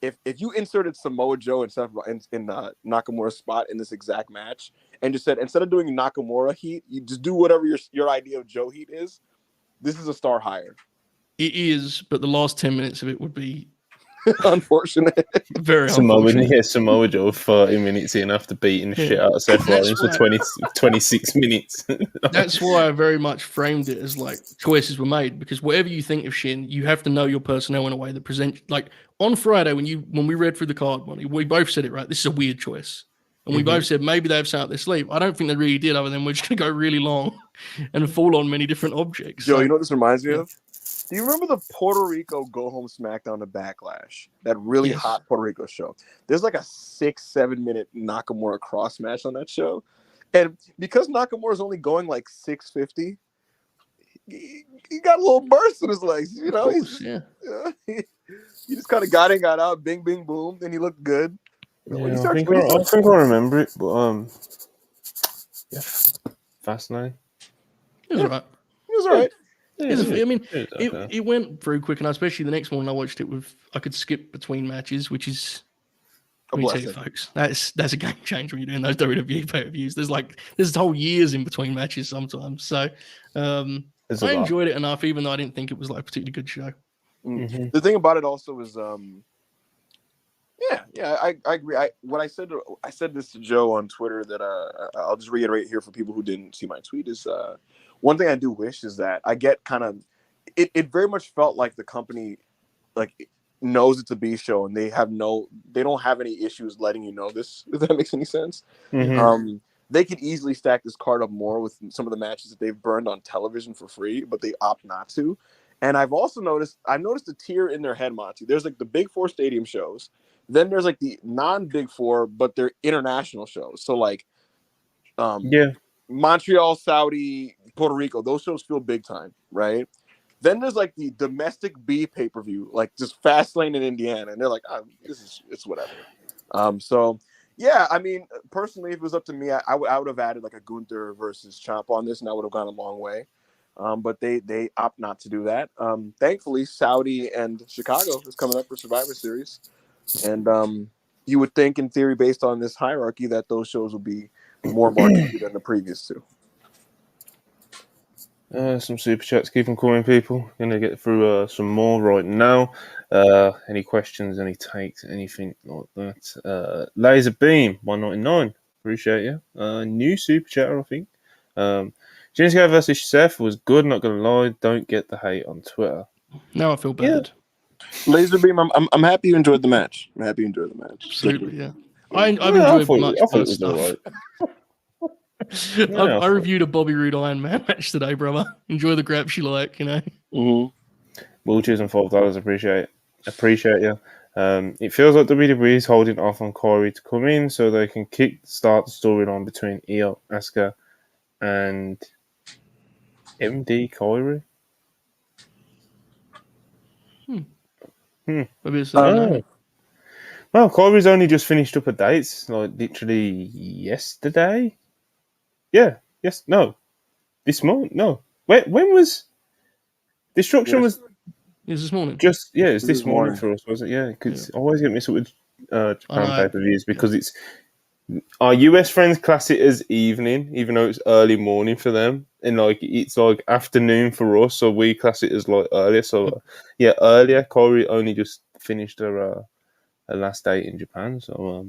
If you inserted Samoa Joe in Nakamura's spot in this exact match, and just said instead of doing Nakamura heat, you just do whatever your idea of Joe heat is, this is a star higher. It is, but the last 10 minutes of it would be unfortunate. Very unfortunate. Samoa Joe 30 minutes in after beating shit out of Seth Rollins for 26 minutes. That's why I very much framed it as like choices were made, because whatever you think of Shin, you have to know your personnel in a way that presents, like on Friday when we read through the card, we both said it, right? This is a weird choice. And we both said maybe they've sat up their sleeve. I don't think they really did, other than we're just going to go really long and fall on many different objects. Joe, you know what this reminds me of? Do you remember the Puerto Rico Go Home SmackDown to Backlash? That really hot Puerto Rico show. There's like a 6-7 minute Nakamura cross match on that show. And because Nakamura's only going like 650, he got a little burst in his legs. He just kind of got in, got out, bing, bing, boom, and he looked good. I think I remember it, but Fastlane. It was alright. It was alright. It went through quick, and especially the next one I watched it with. I could skip between matches, which is let me tell you, folks, that's a game changer when you're doing those WWE pay-per-views. There's whole years in between matches sometimes. So I enjoyed it enough, even though I didn't think it was like a particularly good show. Mm-hmm. The thing about it also is, I agree. I said this to Joe on Twitter that I'll just reiterate here for people who didn't see my tweet is one thing I do wish is that I get kind of it very much felt like the company like knows it's a B show and they don't have any issues letting you know this, if that makes any sense. Mm-hmm. They could easily stack this card up more with some of the matches that they've burned on television for free, but they opt not to. And I've noticed a tier in their head, Monty. There's like the Big Four stadium shows. Then there's like the non-Big Four, but they're international shows. So like Yeah. Montreal, Saudi, Puerto Rico, those shows feel big time, right? Then there's like the domestic B pay-per-view, like just Fastlane in Indiana, and they're like, it's whatever. So yeah, I mean, personally, if it was up to me, I would have added like a Gunther versus Ciampa on this, and I would have gone a long way. But they opt not to do that. Thankfully, Saudi and Chicago is coming up for Survivor Series, and you would think, in theory, based on this hierarchy, that those shows would be more marquee than the previous two. Some super chats, keep them coming, people. Gonna get through some more right now. Any questions, any takes, anything like that? Laser Beam 199, appreciate you. New super chatter, I think. Shinsuke versus Seth was good. Not gonna lie, don't get the hate on Twitter. Now I feel bad. Laser Beam, I'm happy you enjoyed the match. I'm happy you enjoyed the match. Absolutely, yeah. I've Yeah, enjoyed much I thought it worse was stuff. alright. I reviewed a Bobby Roode Iron Man match today, brother. Enjoy the graps you like, you know. Will choosing $12, appreciate you. It feels like WWE is holding off on Corey to come in so they can start the storyline between Io, Asuka, and MD Corey. Maybe it's no. Well, Corey's only just finished up a dates, like literally yesterday. Yeah, this morning. No, when was Destruction? Was It's this morning. just it's this morning for us, was it? Yeah, because I always get mixed up with Japan pay-per-views because it's our US friends class it as evening, even though it's early morning for them, and like it's like afternoon for us, so we class it as like earlier. So earlier. Corey only just finished her last date in Japan, so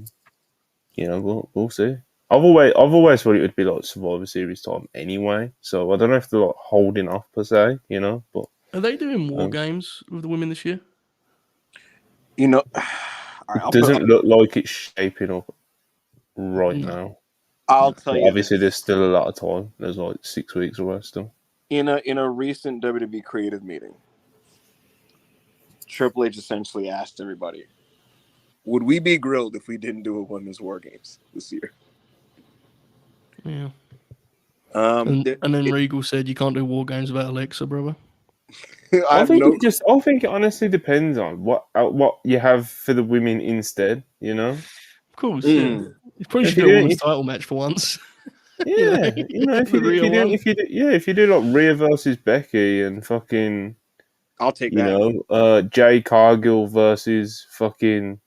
we'll see. I've always thought it would be like Survivor Series time anyway, so I don't know if they're like holding off per se, but Are they doing War Games with the women this year? It doesn't look like it's shaping up right now. I'll tell you. Obviously, there's still a lot of time. There's like 6 weeks away still. In a recent WWE creative meeting, Triple H essentially asked everybody, would we be grilled if we didn't do a women's War Games this year? Yeah. And then Regal said you can't do War Games without Alexa, brother. I think it honestly depends on what you have for the women instead. Of course, yeah. You probably should do a women's title match for once. Yeah, if you do like Rhea versus Becky and fucking, I'll take that. Jade Cargill versus fucking,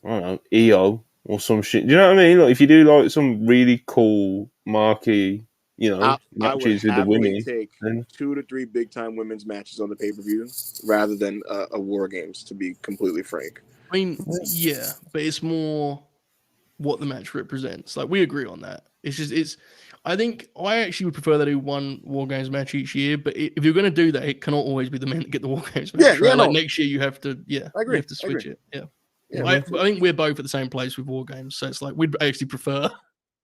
I don't know, Io or some shit. Do you know what I mean? Like if you do like some really cool marquee, matches with the women, take 2 to 3 big time women's matches on the pay-per-view rather than a War Games, to be completely frank. I mean, yeah, but it's more what the match represents. Like we agree on that. I think I actually would prefer they do one War Games match each year, but if you're going to do that, it cannot always be the men that get the War Games match. Right? Like next year you have to, I agree. You have to switch it. Yeah. I think we're both at the same place with War Games, so it's like we'd actually prefer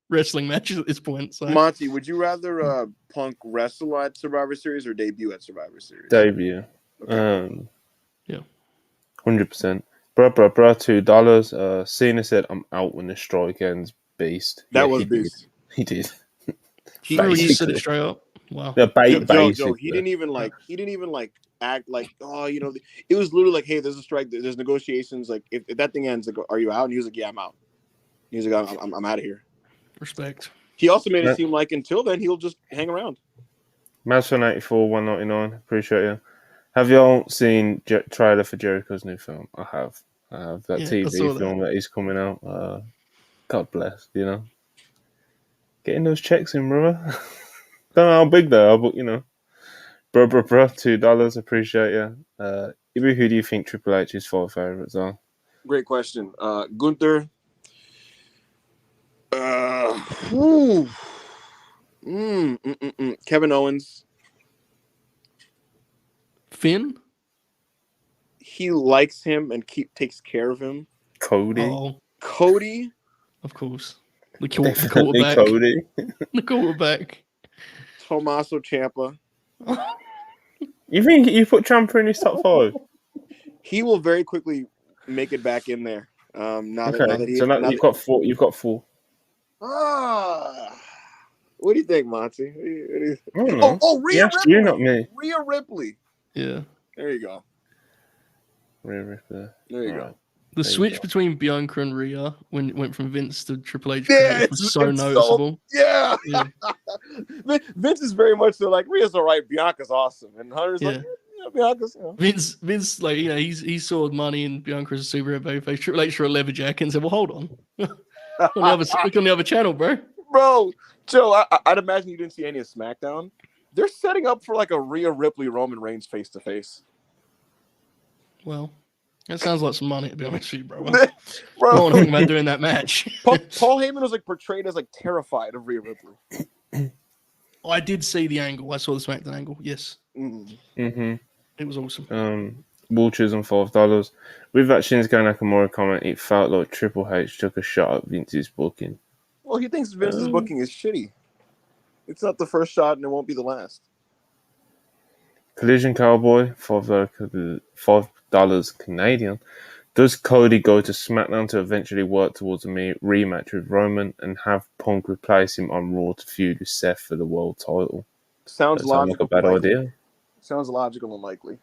wrestling matches at this point. So. Monty, would you rather Punk wrestle at Survivor Series or debut at Survivor Series? Debut. Okay. 100%. Bruh, $2. Cena said, "I'm out when the strike ends." Beast. That was Beast. He did. He really said it straight up. Wow. Joe, he didn't even act like, it was literally like, hey, there's a strike, there's negotiations. Like if that thing ends, like, are you out? And he was like, yeah, I'm out. He was like, I'm out of here. Respect. He also made it seem like until then he'll just hang around. Madson84 $1.99. Appreciate you. Have y'all seen trailer for Jericho's new film? I have. That TV film that is coming out. God bless, Getting those checks in, brother. Don't know how big they are, but Bro, $2. Appreciate you. Ibu, who do you think Triple H's 4 favorites are? Great question. Gunther. Kevin Owens. Finn. He likes him and takes care of him. Cody. Oh. Cody. Of course. The quarterback. Cody. The quarterback. Tommaso Ciampa. You think you put Ciampa in his top 5? He will very quickly make it back in there. Now that you've got 4. You've got 4. What do you think, Monty? What do you I don't know. Oh, Rhea Yes, Ripley. you, not me. Rhea Ripley. Yeah. There you go. Rhea Ripley. There you All go. right. The There you switch go. between Bianca and Rhea when it went from Vince to Triple H Yeah, creative was so noticeable. Yeah. Yeah. Vince is very much so like, Rhea's all right, Bianca's awesome. And Hunter's like, yeah, Bianca's, Vince, like, you know, he saw money in Bianca's a super babyface. Triple H for a leather jacket and said, "Well, hold on, look on the other channel, bro." Bro, Joe, I'd imagine you didn't see any of SmackDown. They're setting up for like a Rhea Ripley Roman Reigns face to face. Well, that sounds like some money, to be honest with you, bro. Bro, No one talking about doing that match. Paul Heyman was like portrayed as like terrified of Rhea Ripley. I did see the angle. I saw the SmackDown angle. Yes. Mm-hmm. It was awesome. Vultures on $5. With that Shinsuke Nakamura comment, it felt like Triple H took a shot at Vince's booking. Well, he thinks Vince's booking is shitty. It's not the first shot, and it won't be the last. Collision Cowboy, $5 Canadian. Does Cody go to SmackDown to eventually work towards a rematch with Roman and have Punk replace him on Raw to feud with Seth for the world title? Sounds logical. Like a bad idea. Sounds logical and likely.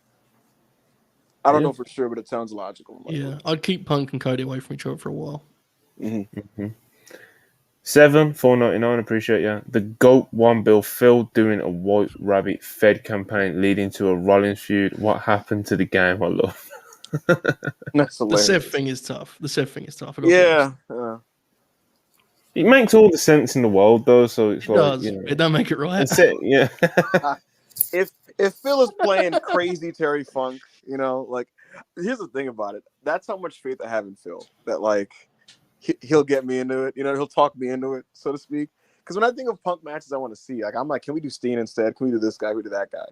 I don't know for sure, but it sounds logical and likely. Yeah, I'd keep Punk and Cody away from each other for a while. $7, $4.99. Appreciate ya. The GOAT One Bill Phil doing a White Rabbit Fed campaign leading to a Rollins feud. What happened to the game I love? That's hilarious. The Seth thing is tough. Yeah. It makes all the sense in the world, though. So it's like, does. You know, It don't make it right. That's it. Yeah. If Phil is playing crazy Terry Funk, you know, like, here's the thing about it. That's how much faith I have in Phil. That, like, he'll get me into it. You know, he'll talk me into it, so to speak. Because when I think of Punk matches I want to see, like, I'm like, can we do Steen instead? Can we do this guy? Can we do that guy?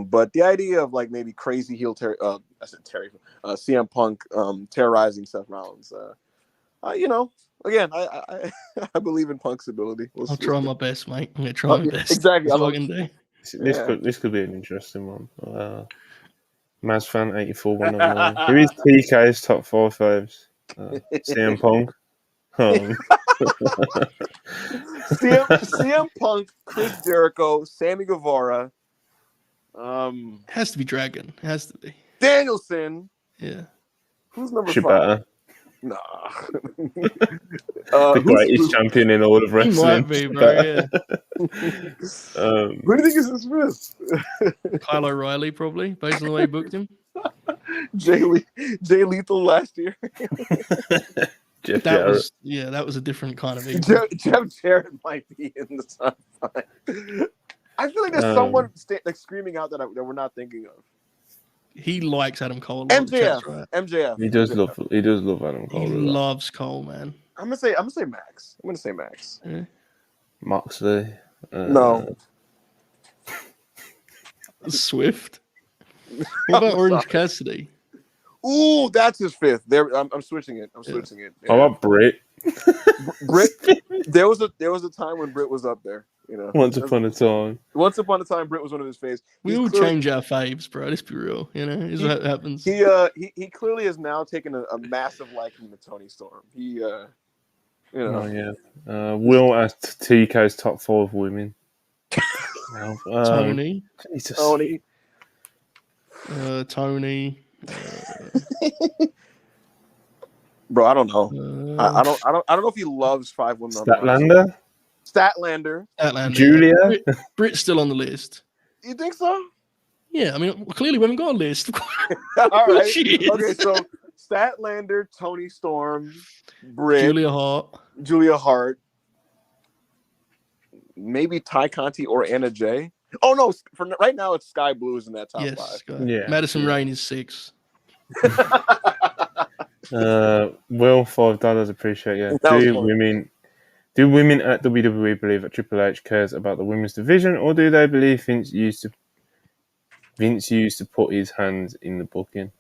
But the idea of, like, maybe crazy heel CM Punk terrorizing Seth Rollins, you know, again, I I believe in Punk's ability. I'll try my best, mate. I'm gonna try my best. Exactly. That's all I can do. This could be an interesting one. Mazfan 84 199. Who is TK's top 4 faves? CM Punk. CM Punk, Chris Jericho, Sammy Guevara. Has to be Dragon. It has to be Danielson. Yeah. Who's number Shibata. 5? Nah. The greatest champion in all of wrestling. He might be, bro. Yeah. Who do you think is his fifth? Kyle O'Reilly, probably, based on the way he booked him. Jay Lethal last year. That was a different kind of evil. Jeff Jarrett might be in the top 5. I feel like there's someone like screaming out that we're not thinking of. He likes Adam Cole. MJF. Right? MJF. He does love Adam Cole. He loves Cole, man. I'm gonna say Max. I'm gonna say Max. Yeah. Moxley. No. Swift. What about Orange Cassidy? Ooh, that's his 5th. There, I'm switching it. Yeah. How about Britt? Britt. There was a time when Britt was up there. You know, Once upon a time, Britt was one of his faves. We all change our faves, bro. Let's be real. You know, is what happens. He clearly has now taken a massive liking to Tony Storm. You know. Oh yeah. Will asked TK's top 4 of women. Tony. Jesus. Tony. Bro, I don't know. I don't know if he loves 5 women. Statlander. Julia. Brit's still on the list. You think so? Yeah, I mean, clearly we haven't got a list. All right. Okay, so Statlander, Tony Storm, Britt, Julia Hart, maybe Ty Conti or Anna Jay. Oh no! For right now, it's Sky Blue is in that top 5. Yeah, Madison Rain is 6. Will, $5. Appreciate you. Do women at WWE believe that Triple H cares about the women's division, or do they believe Vince used to put his hands in the booking?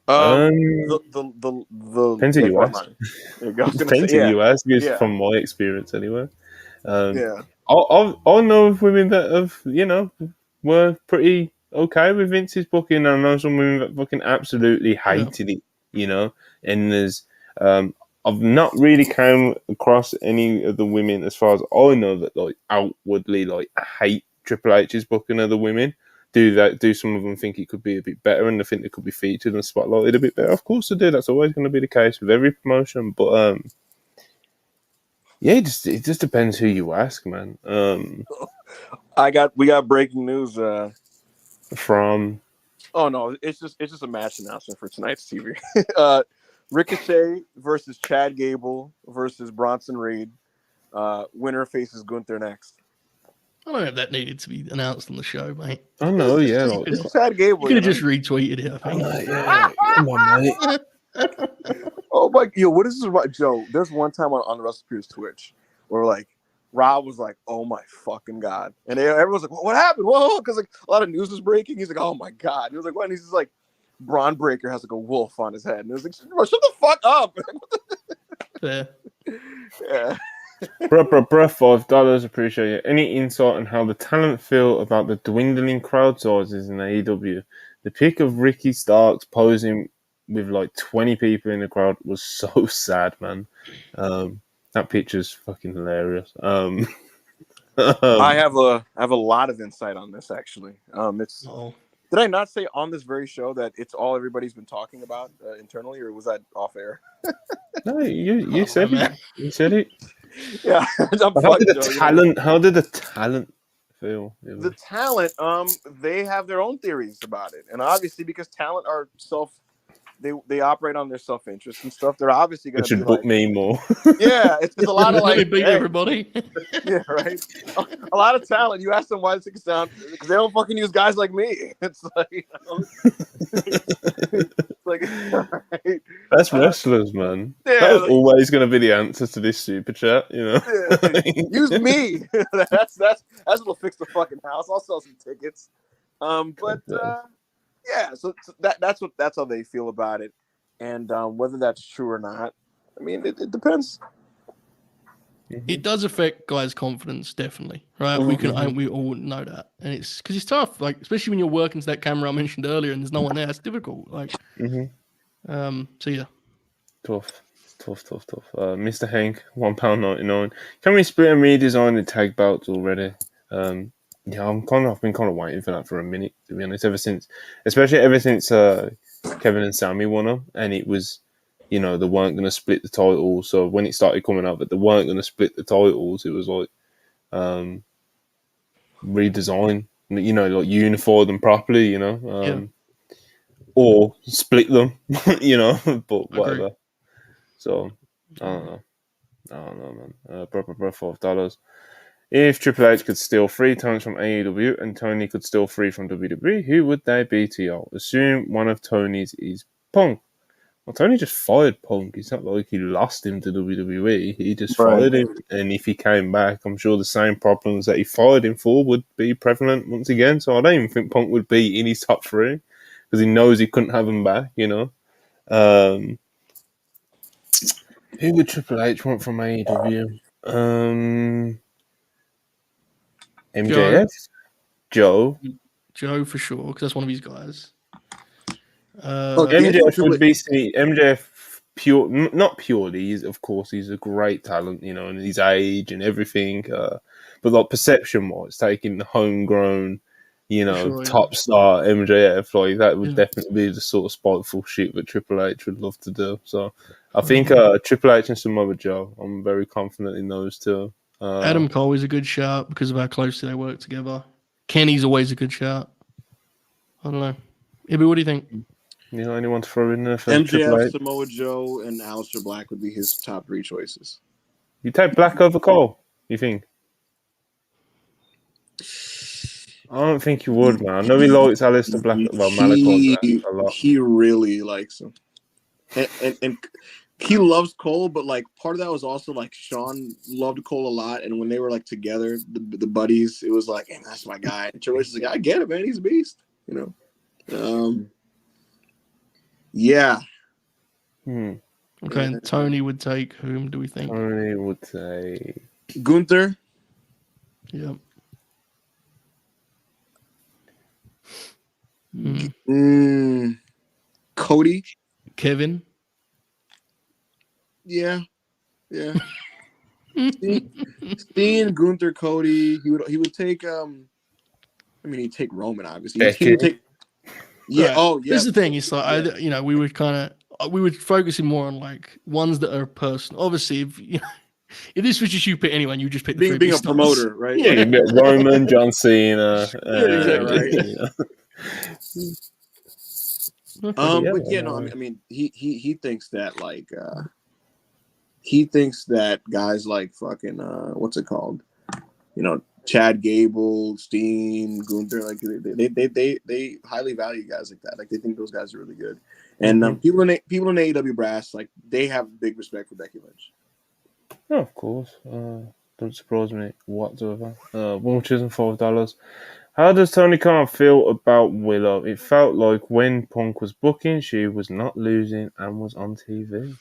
Depends who you ask. Depends who you ask, from my experience anyway. I know of women that have, were pretty okay with Vince's booking. I know some women that fucking absolutely hated it, and there's I've not really come across any of the women, as far as I know, that like outwardly like hate Triple H's booking of the women. Do some of them think it could be a bit better, and they think they could be featured and spotlighted a bit better? Of course they do. That's always going to be the case with every promotion. But yeah, it just depends who you ask, man. We got breaking news. From Oh no, it's just a match announcement for tonight's TV. Ricochet versus Chad Gable versus Bronson Reed. Winner faces Gunther next. I don't know if that needed to be announced on the show, mate. I know, yeah, like, It's Chad Gable. You could have just retweeted it, I think. yeah, come on, mate. Oh my, yo, what is this about, Joe? There's one time on the WrestlePurists Twitch where like Rob was like, "Oh my fucking god," and everyone's like, "What happened?" Whoa, because like a lot of news was breaking. He's like, "Oh my god," he was like, "What?" And he's just like, "Braun Breaker has like a wolf on his head," and it was like, "Shut the fuck up." Fair. Yeah. Bruh, $5. Appreciate it. Any insight on how the talent feel about the dwindling crowd sizes in AEW? The pic of Ricky Starks posing with like 20 people in the crowd was so sad, man. That picture's fucking hilarious. I have a lot of insight on this actually. It's Oh, Did I not say on this very show that it's all everybody's been talking about internally, or was that off air? No, you said man. it. You said it. Yeah, I'm But how fucked, did the Joe, you know. talent? How did the talent feel? The talent, they have their own theories about it, and obviously because talent are they operate on their self-interest and stuff. They're obviously going It to be should book like, me more. yeah, it's a lot of Let me like, beat hey, everybody. yeah, right. A lot of talent. You ask them why they take it down because they don't fucking use guys like me. It's like, it's like, right. That's wrestlers, man. Yeah, That was like, always going to be the answer to this super chat, you know. yeah, use me. that's what'll fix the fucking house. I'll sell some tickets. Yeah, so that's how they feel about it, and whether that's true or not, I mean, it depends. It does affect guys' confidence, definitely, right? We all know that, and it's because it's tough, like especially when you're working to that camera I mentioned earlier, and there's no one there. It's difficult. Like, so yeah, Tough. Mr. Hank, £1.99. Can we split and redesign the tag belts already? Yeah, I've been kind of waiting for that for a minute, to be honest. Especially ever since Kevin and Sammy won them, and it was, they weren't going to split the titles. So when it started coming out that they weren't going to split the titles, it was like redesign, like unify them properly, yeah, or split them, but agree. whatever. So I don't know. Man. $5. If Triple H could steal 3 times from AEW and Tony could steal 3 from WWE, who would they be to y'all? Assume one of Tony's is Punk. Well, Tony just fired Punk. It's not like he lost him to WWE. He just fired him. And if he came back, I'm sure the same problems that he fired him for would be prevalent once again. So I don't even think Punk would be in his top 3 because he knows he couldn't have him back, Who would Triple H want from AEW? MJF? Joe? Joe for sure, because that's one of his guys. MJF would be MJF pure, not purely. Of course, he's a great talent, and his age and everything. But like perception-wise, taking the homegrown, top star MJF, like that would definitely be the sort of spiteful shit that Triple H would love to do. So I think Triple H and Samoa Joe. I'm very confident in those two. Adam Cole is a good shout because of how closely they work together. Kenny's always a good shout. I don't know. Ibby, what do you think? Anyone to throw in there for MJF, Triple H? Samoa Joe, and Aleister Black would be his top 3 choices. You take Black over Cole, you think? I don't think you would, man. I know he likes Aleister Black. Well, Malachi Black a lot. He really likes him. And he loves Cole, but like part of that was also like Sean loved Cole a lot, and when they were like together, the buddies, it was like, hey, that's my guy. And Triple H is like, I get it, man, he's a beast, Yeah. Okay, and Tony would take whom do we think? Tony would say Gunther. Yeah. Cody. Kevin. Yeah. Steen, Gunther, Cody. He would take he'd take Roman, obviously. He Becky. would take Right. oh yeah. This is the thing. It's like we were focusing more on like ones that are personal. Obviously, if this was just you pick anyone, you just pick the being previous a stars. promoter, right? Yeah, you get Roman, John Cena. exactly. You know. But yeah, no, I mean, he thinks that like he thinks that guys like fucking what's it called? Chad Gable, Steen, Gunther, like they highly value guys like that. Like they think those guys are really good. And people in AEW brass, like they have big respect for Becky Lynch. Oh, of course. Don't surprise me whatsoever. $1,005. How does Tony Khan feel about Willow? It felt like when Punk was booking, she was not losing and was on TV.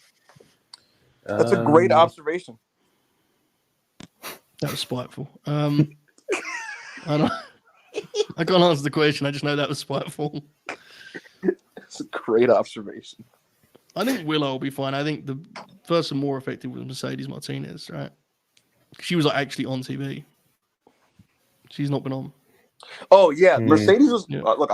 That's a great observation. That was spiteful. I can't answer the question. I just know that was spiteful. It's a great observation. I think Willow will be fine. I think the person more effective was Mercedes Martinez, right? She was like actually on TV. She's not been on. Oh yeah, Mercedes was look.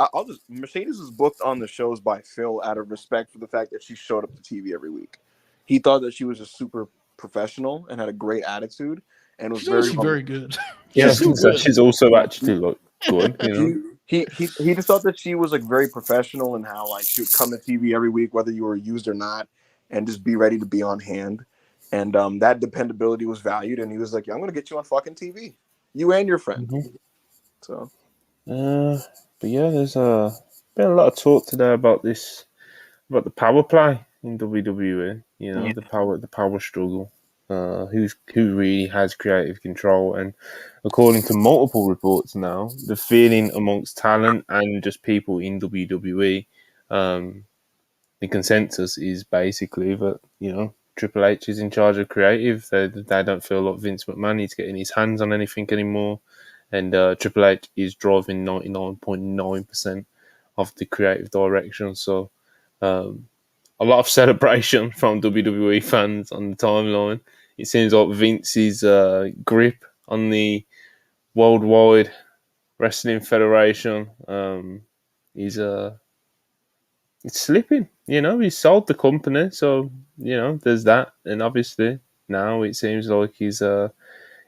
Mercedes was booked on the shows by Phil out of respect for the fact that she showed up to TV every week. He thought that she was just super professional and had a great attitude and was very good. Yeah, she's also actually like good. He just thought that she was like very professional and how like she would come to TV every week whether you were used or not and just be ready to be on hand. And that dependability was valued. And he was like, "Yeah, I'm gonna get you on fucking TV, you and your friend." So, but yeah, there's been a lot of talk today about the power play in WWE. The power struggle. Who really has creative control? And according to multiple reports now, the feeling amongst talent and just people in WWE, the consensus is basically that Triple H is in charge of creative. They don't feel like Vince McMahon is getting his hands on anything anymore. And Triple H is driving 99.9% of the creative direction. So a lot of celebration from WWE fans on the timeline. It seems like Vince's grip on the Worldwide Wrestling Federation is it's slipping. He sold the company, so there's that. And obviously now it seems like he's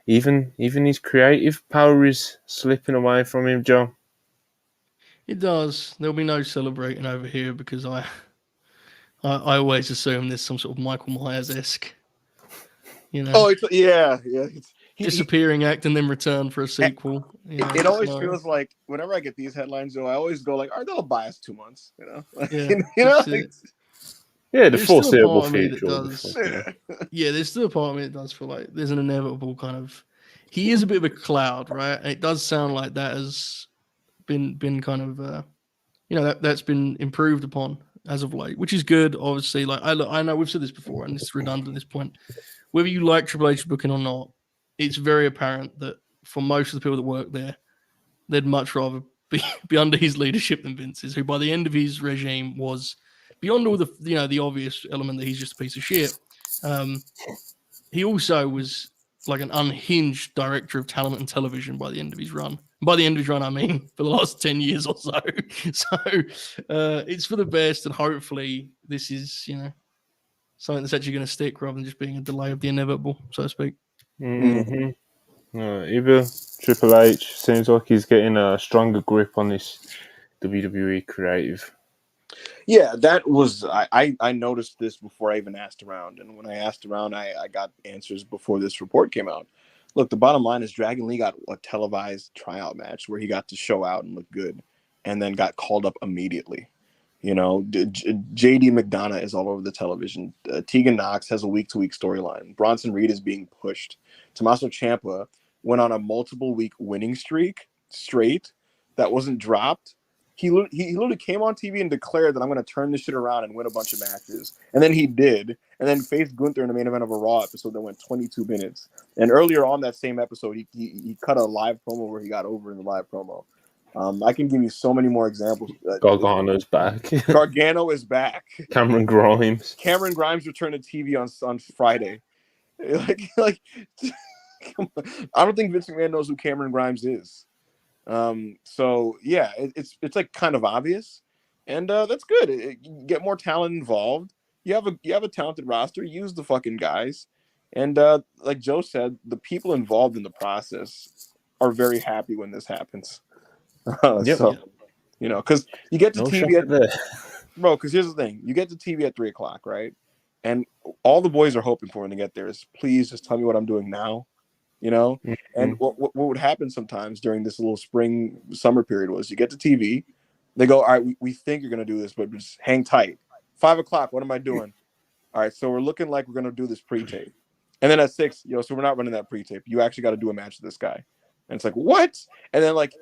even his creative power is slipping away from him, Joe. It does. There'll be no celebrating over here because I always assume there's some sort of Michael Myers-esque, Oh, yeah. Disappearing act and then return for a sequel. It always feels like whenever I get these headlines, though, I always go like, "Are they biased 2 months?" Yeah, the there's still a part foreseeable of me future. that does. Yeah, there's still a part of me that does feel like there's an inevitable kind of. He is a bit of a cloud, right? And it does sound like that has been kind of that's been improved upon as of late, which is good. Obviously, like I know we've said this before, and it's redundant at this point. Whether you like Triple H booking or not, it's very apparent that for most of the people that work there, they'd much rather be under his leadership than Vince's, who by the end of his regime was beyond all the the obvious element that he's just a piece of shit. He also was like an unhinged director of talent and television by the end of his run. By the end of his run, I mean for the last 10 years or so. So it's for the best, and hopefully this is something that's actually going to stick rather than just being a delay of the inevitable, so to speak. Either Triple H seems like he's getting a stronger grip on this WWE creative. Yeah, that was I noticed this before I even asked around, and when I asked around, I got answers before this report came out. Look, the bottom line is Dragon Lee got a televised tryout match where he got to show out and look good, and then got called up immediately. JD McDonough is all over the television. Tegan Knox has a week-to-week storyline. Bronson Reed is being pushed. Tommaso Ciampa went on a multiple-week winning streak straight that wasn't dropped. He literally came on TV and declared that I'm going to turn this shit around and win a bunch of matches. And then he did. And then faced Gunther in the main event of a Raw episode that went 22 minutes. And earlier on that same episode, he cut a live promo where he got over in the live promo. I can give you so many more examples. Gargano's back. Gargano is back. Cameron Grimes. Cameron Grimes returned to TV on Friday. Like, I don't think Vince McMahon knows who Cameron Grimes is. So yeah, it's like kind of obvious, and that's good. You get more talent involved. You have a talented roster. Use the fucking guys, and like Joe said, the people involved in the process are very happy when this happens. Yep. So because you get to No TV shocker there. bro. Because here's the thing: you get to TV at 3:00, right? And all the boys are hoping for when they get there is, please just tell me what I'm doing now. And what would happen sometimes during this little spring summer period was you get to TV, they go, all right, we think you're gonna do this, but just hang tight. 5:00, what am I doing? All right, so we're looking like we're gonna do this pre-tape, and then at 6, so we're not running that pre-tape. You actually got to do a match with this guy, and it's like what? And then like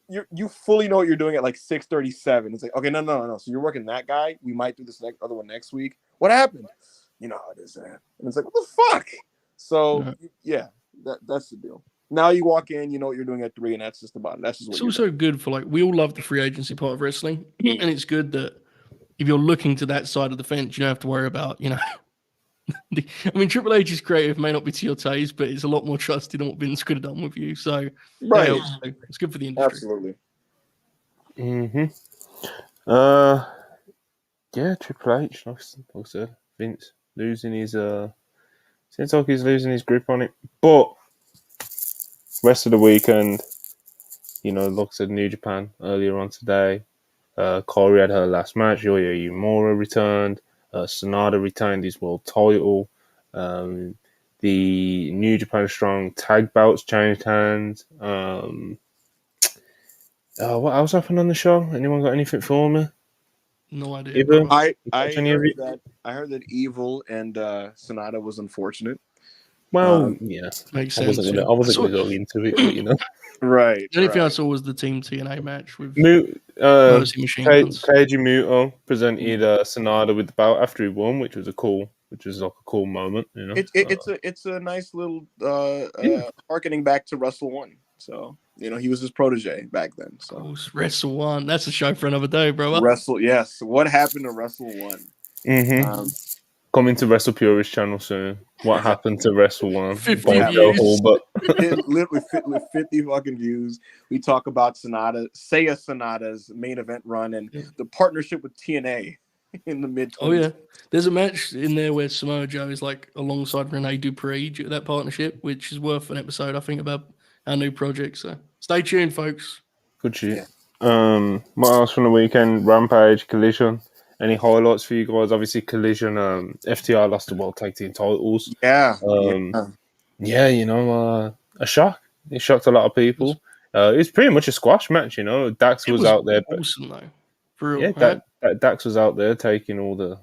you fully know what you're doing at like 6:37. It's like okay, no. So you're working that guy. We might do this other one next week. What happened? You know how it is, man. And it's like what the fuck? So yeah. That's the deal. Now you walk in, you know what you're doing at 3, and that's just about it. That's just what it's also good for like we all love the free agency part of wrestling, and it's good that if you're looking to that side of the fence, you don't have to worry about I mean, Triple H's creative may not be to your taste, but it's a lot more trusted than what Vince could have done with you. So right, it's good for the industry. Absolutely. Yeah, Triple H, like I said, Vince losing his seems like he's losing his grip on it. But rest of the weekend, like I said, New Japan earlier on today. Corey had her last match. Yoya Uemura returned. Sonata retained his world title. The New Japan Strong tag belts changed hands. What else happened on the show? Anyone got anything for me? No idea. I heard that Evil and Sonata was unfortunate. Well, yeah, makes sense. I wasn't going to go into it, but right. The only thing I saw was the Team TNA match with Keiji Muto presented Sonata with the belt after he won, which was like a cool moment. It's a nice little harkening back to Wrestle One. So he was his protege back then. So of course, Wrestle One. That's a show for another day, bro. Yes. What happened to Wrestle One? Coming to WrestlePurists channel soon. What happened to Wrestle One? 50 views. Literally with 50 fucking views. We talk about Sonata's main event run and the partnership with TNA in the mid-20s. Oh yeah, there's a match in there where Samoa Joe is like alongside Rene Dupree due to that partnership, which is worth an episode, I think, about our new project. So stay tuned, folks. Good shit. Yeah. What else from the weekend? Rampage, Collision. Any highlights for you guys? Obviously, Collision. FTR lost the World Tag Team titles. Yeah. A shock. It shocked a lot of people. It's pretty much a squash match. Dax was out there. Awesome though. For real, Dax was out there taking all the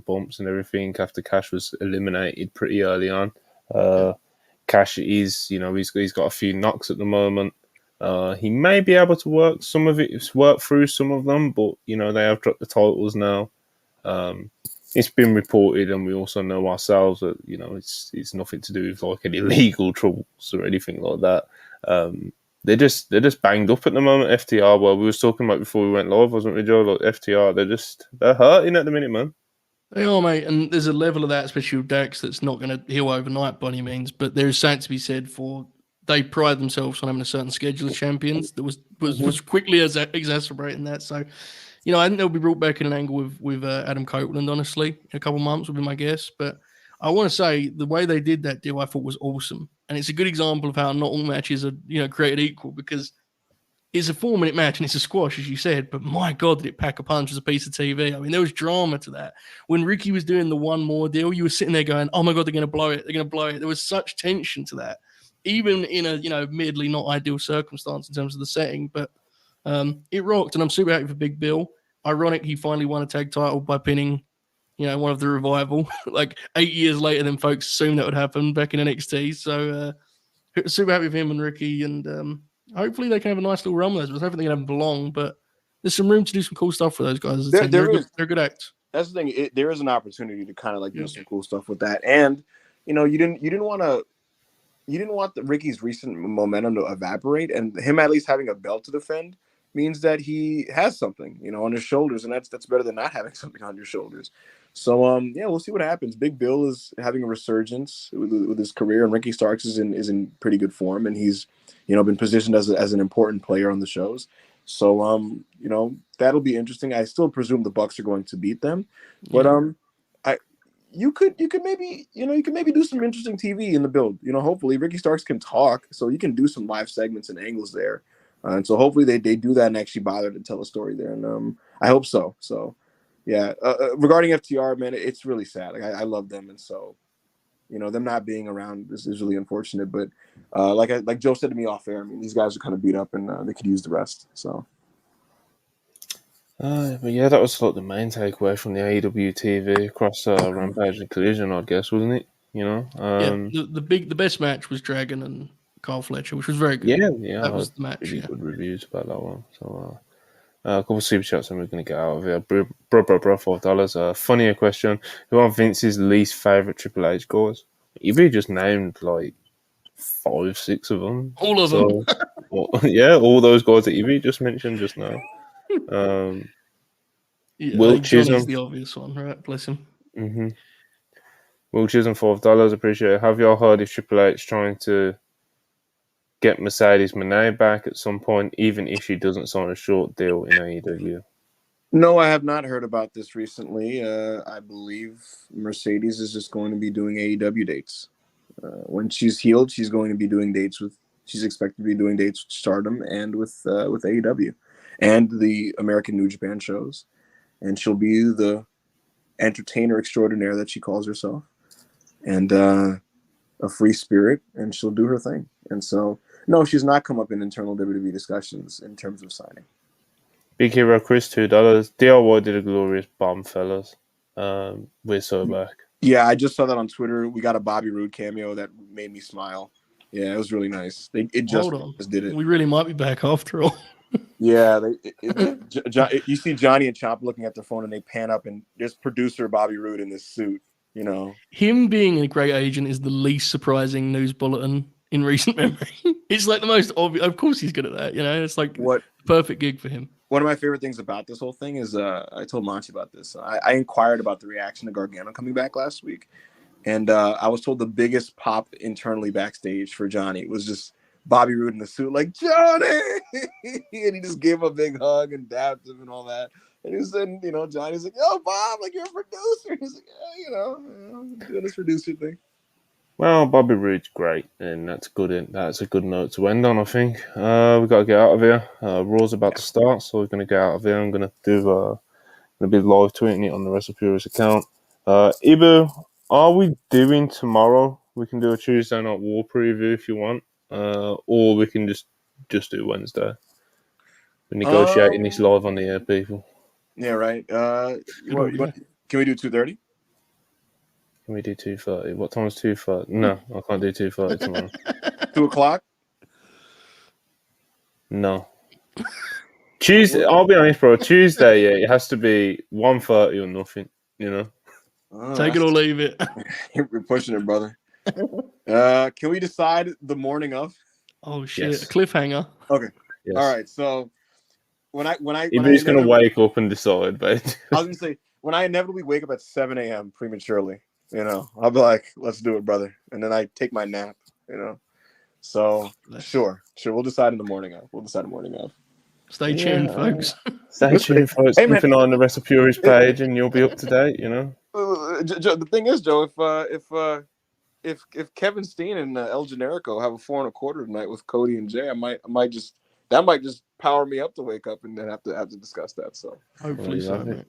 bumps and everything after Cash was eliminated pretty early on. Cash is, he's got a few knocks at the moment. He may be able to work through some of them, but they have dropped the titles now. It's been reported, and we also know ourselves that it's nothing to do with like any legal troubles or anything like that. They're just banged up at the moment. FTR, well, we was talking about before we went live, wasn't we, Joe? Like FTR, they're hurting at the minute, man. They are, mate, and there's a level of that, especially with Dax, that's not going to heal overnight by any means. But there is something to be said for they pride themselves on having a certain schedule of champions that was quickly exacerbating that. So, I think they'll be brought back in an angle with Adam Copeland, honestly, in a couple of months would be my guess. But I want to say the way they did that deal, I thought was awesome. And it's a good example of how not all matches are, created equal, because it's a 4-minute match and it's a squash, as you said, but my God, did it pack a punch as a piece of TV. I mean, there was drama to that. When Ricky was doing the one more deal, you were sitting there going, oh my God, they're going to blow it. They're going to blow it. There was such tension to that, even in a, admittedly not ideal circumstance in terms of the setting, but it rocked, and I'm super happy for Big Bill. Ironic, he finally won a tag title by pinning, one of the Revival, like 8 years later than folks assumed that would happen back in NXT. So super happy for him and Ricky, and hopefully they can have a nice little run with those. I don't think they're going to have long, but there's some room to do some cool stuff for those guys. They're a good act. That's the thing. There is an opportunity to kind of like do some cool stuff with that, and you didn't want to you didn't want Ricky's recent momentum to evaporate, and him at least having a belt to defend means that he has something, on his shoulders, and that's better than not having something on your shoulders. So yeah, we'll see what happens. Big Bill is having a resurgence with his career, and Ricky Starks is in pretty good form, and he's been positioned as an important player on the shows. So that'll be interesting. I still presume the Bucks are going to beat them, but Yeah. I you could maybe do some interesting TV in the build. Hopefully Ricky Starks can talk, so you can do some live segments and angles there. And so hopefully they do that and actually bother to tell a story there. And I hope so. So yeah, regarding FTR, man, it's really sad. Like I love them, and so them not being around is really unfortunate. But like Joe said to me off air, I mean, these guys are kind of beat up, and they could use the rest. So. But yeah, that was like the main takeaway from the AEW TV across Rampage and Collision, I guess, wasn't it? Yeah. The best match was Dragon and Carl Fletcher, which was very good. Yeah, That I was heard the match. pretty Yeah. good reviews about that one. So a couple of super chats and we're going to get out of here. Bro, $4. Funnier question: who are Vince's least favorite Triple H guys? You really just named like 5, 6 of them. All of them. So yeah, all those guys that you really just mentioned just now. Yeah, I Will think Johnny's Chisholm. the obvious one, right? Bless him. Mm-hmm. Will Chisholm, $4. Appreciate it. Have y'all heard if Triple H trying to get Mercedes Moné back at some point, even if she doesn't sign a short deal in AEW? No, I have not heard about this recently. I believe Mercedes is just going to be doing AEW dates. When she's healed, she's going to be doing dates with. She's expected to be doing dates with Stardom and with AEW, and the American New Japan shows, and she'll be the entertainer extraordinaire that she calls herself, and a free spirit, and she'll do her thing. And so, no, she's not come up in internal WWE discussions in terms of signing. Big Hero Chris, $2. DIY did a glorious bomb, fellas. We're so back. Yeah, I just saw that on Twitter. We got a Bobby Roode cameo that made me smile. Yeah, it was really nice. Just did it. We really might be back after all. Yeah, you see Johnny and Chop looking at their phone, and they pan up, and there's producer Bobby Roode in this suit. Him being a great agent is the least surprising news bulletin in recent memory. It's like the most obvious. Of course, he's good at that. It's like the perfect gig for him. One of my favorite things about this whole thing is I told Monty about this. I inquired about the reaction to Gargano coming back last week, and I was told the biggest pop internally backstage for Johnny was just Bobby Roode in the suit, like, Johnny! And he just gave him a big hug and dabbed him and all that. And he said, Johnny's like, yo, Bob, like, you're a producer. He's like, yeah, doing this producer thing. Well, Bobby Roode's great, and that's good. That's a good note to end on, I think. We got to get out of here. Raw's about to start, so we're going to get out of here. I'm going to be live tweeting it on the WrestlePurists account. Ibu, are we doing tomorrow? We can do a Tuesday Night War preview if you want, or we can just do Wednesday. We're negotiating this live on the air, people. Yeah, right. Can we do 2:30? Can we do 2:30? What time is 2:30? No, I can't do 2:30 tomorrow. 2:00? No. Tuesday, I'll be honest, bro. Tuesday, yeah, it has to be 1:30 or nothing, Take it or leave it. You're pushing it, brother. Can we decide the morning of? Oh, shit. Yes. A cliffhanger. Okay. Yes. All right. So when He's going to wake up and decide, but I was going to say, when I inevitably wake up at 7 a.m. prematurely, I'll be like, let's do it, brother. And then I take my nap, So sure. We'll decide in the morning of. Stay tuned, folks. Stay tuned, folks. Keep an eye on the WrestlePurists page, and you'll be up to date. The thing is, Joe, if Kevin Steen and El Generico have a 4 1/4 tonight with Cody and Jay, that might just power me up to wake up and then have to discuss that. So hopefully so.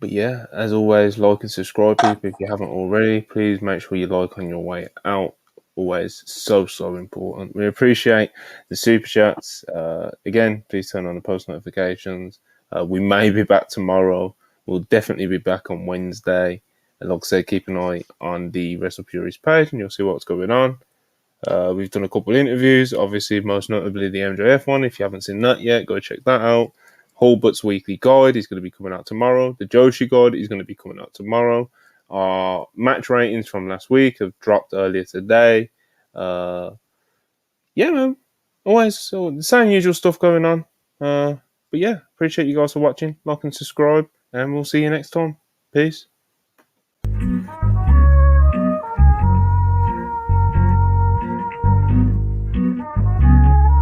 But yeah, as always, like and subscribe, people. If you haven't already, please make sure you like on your way out. Always so important. We appreciate the super chats. Again, please turn on the post notifications. We may be back tomorrow. We'll definitely be back on Wednesday. And like I said, keep an eye on the WrestlePurists page and you'll see what's going on. We've done a couple of interviews, obviously, most notably the MJF one. If you haven't seen that yet, go check that out. Holbert's weekly guide is going to be coming out tomorrow. The Joshi guide is going to be coming out tomorrow. Our match ratings from last week have dropped earlier today. Yeah, man. Always so the same usual stuff going on. But yeah, appreciate you guys for watching. Like and subscribe, and we'll see you next time. Peace.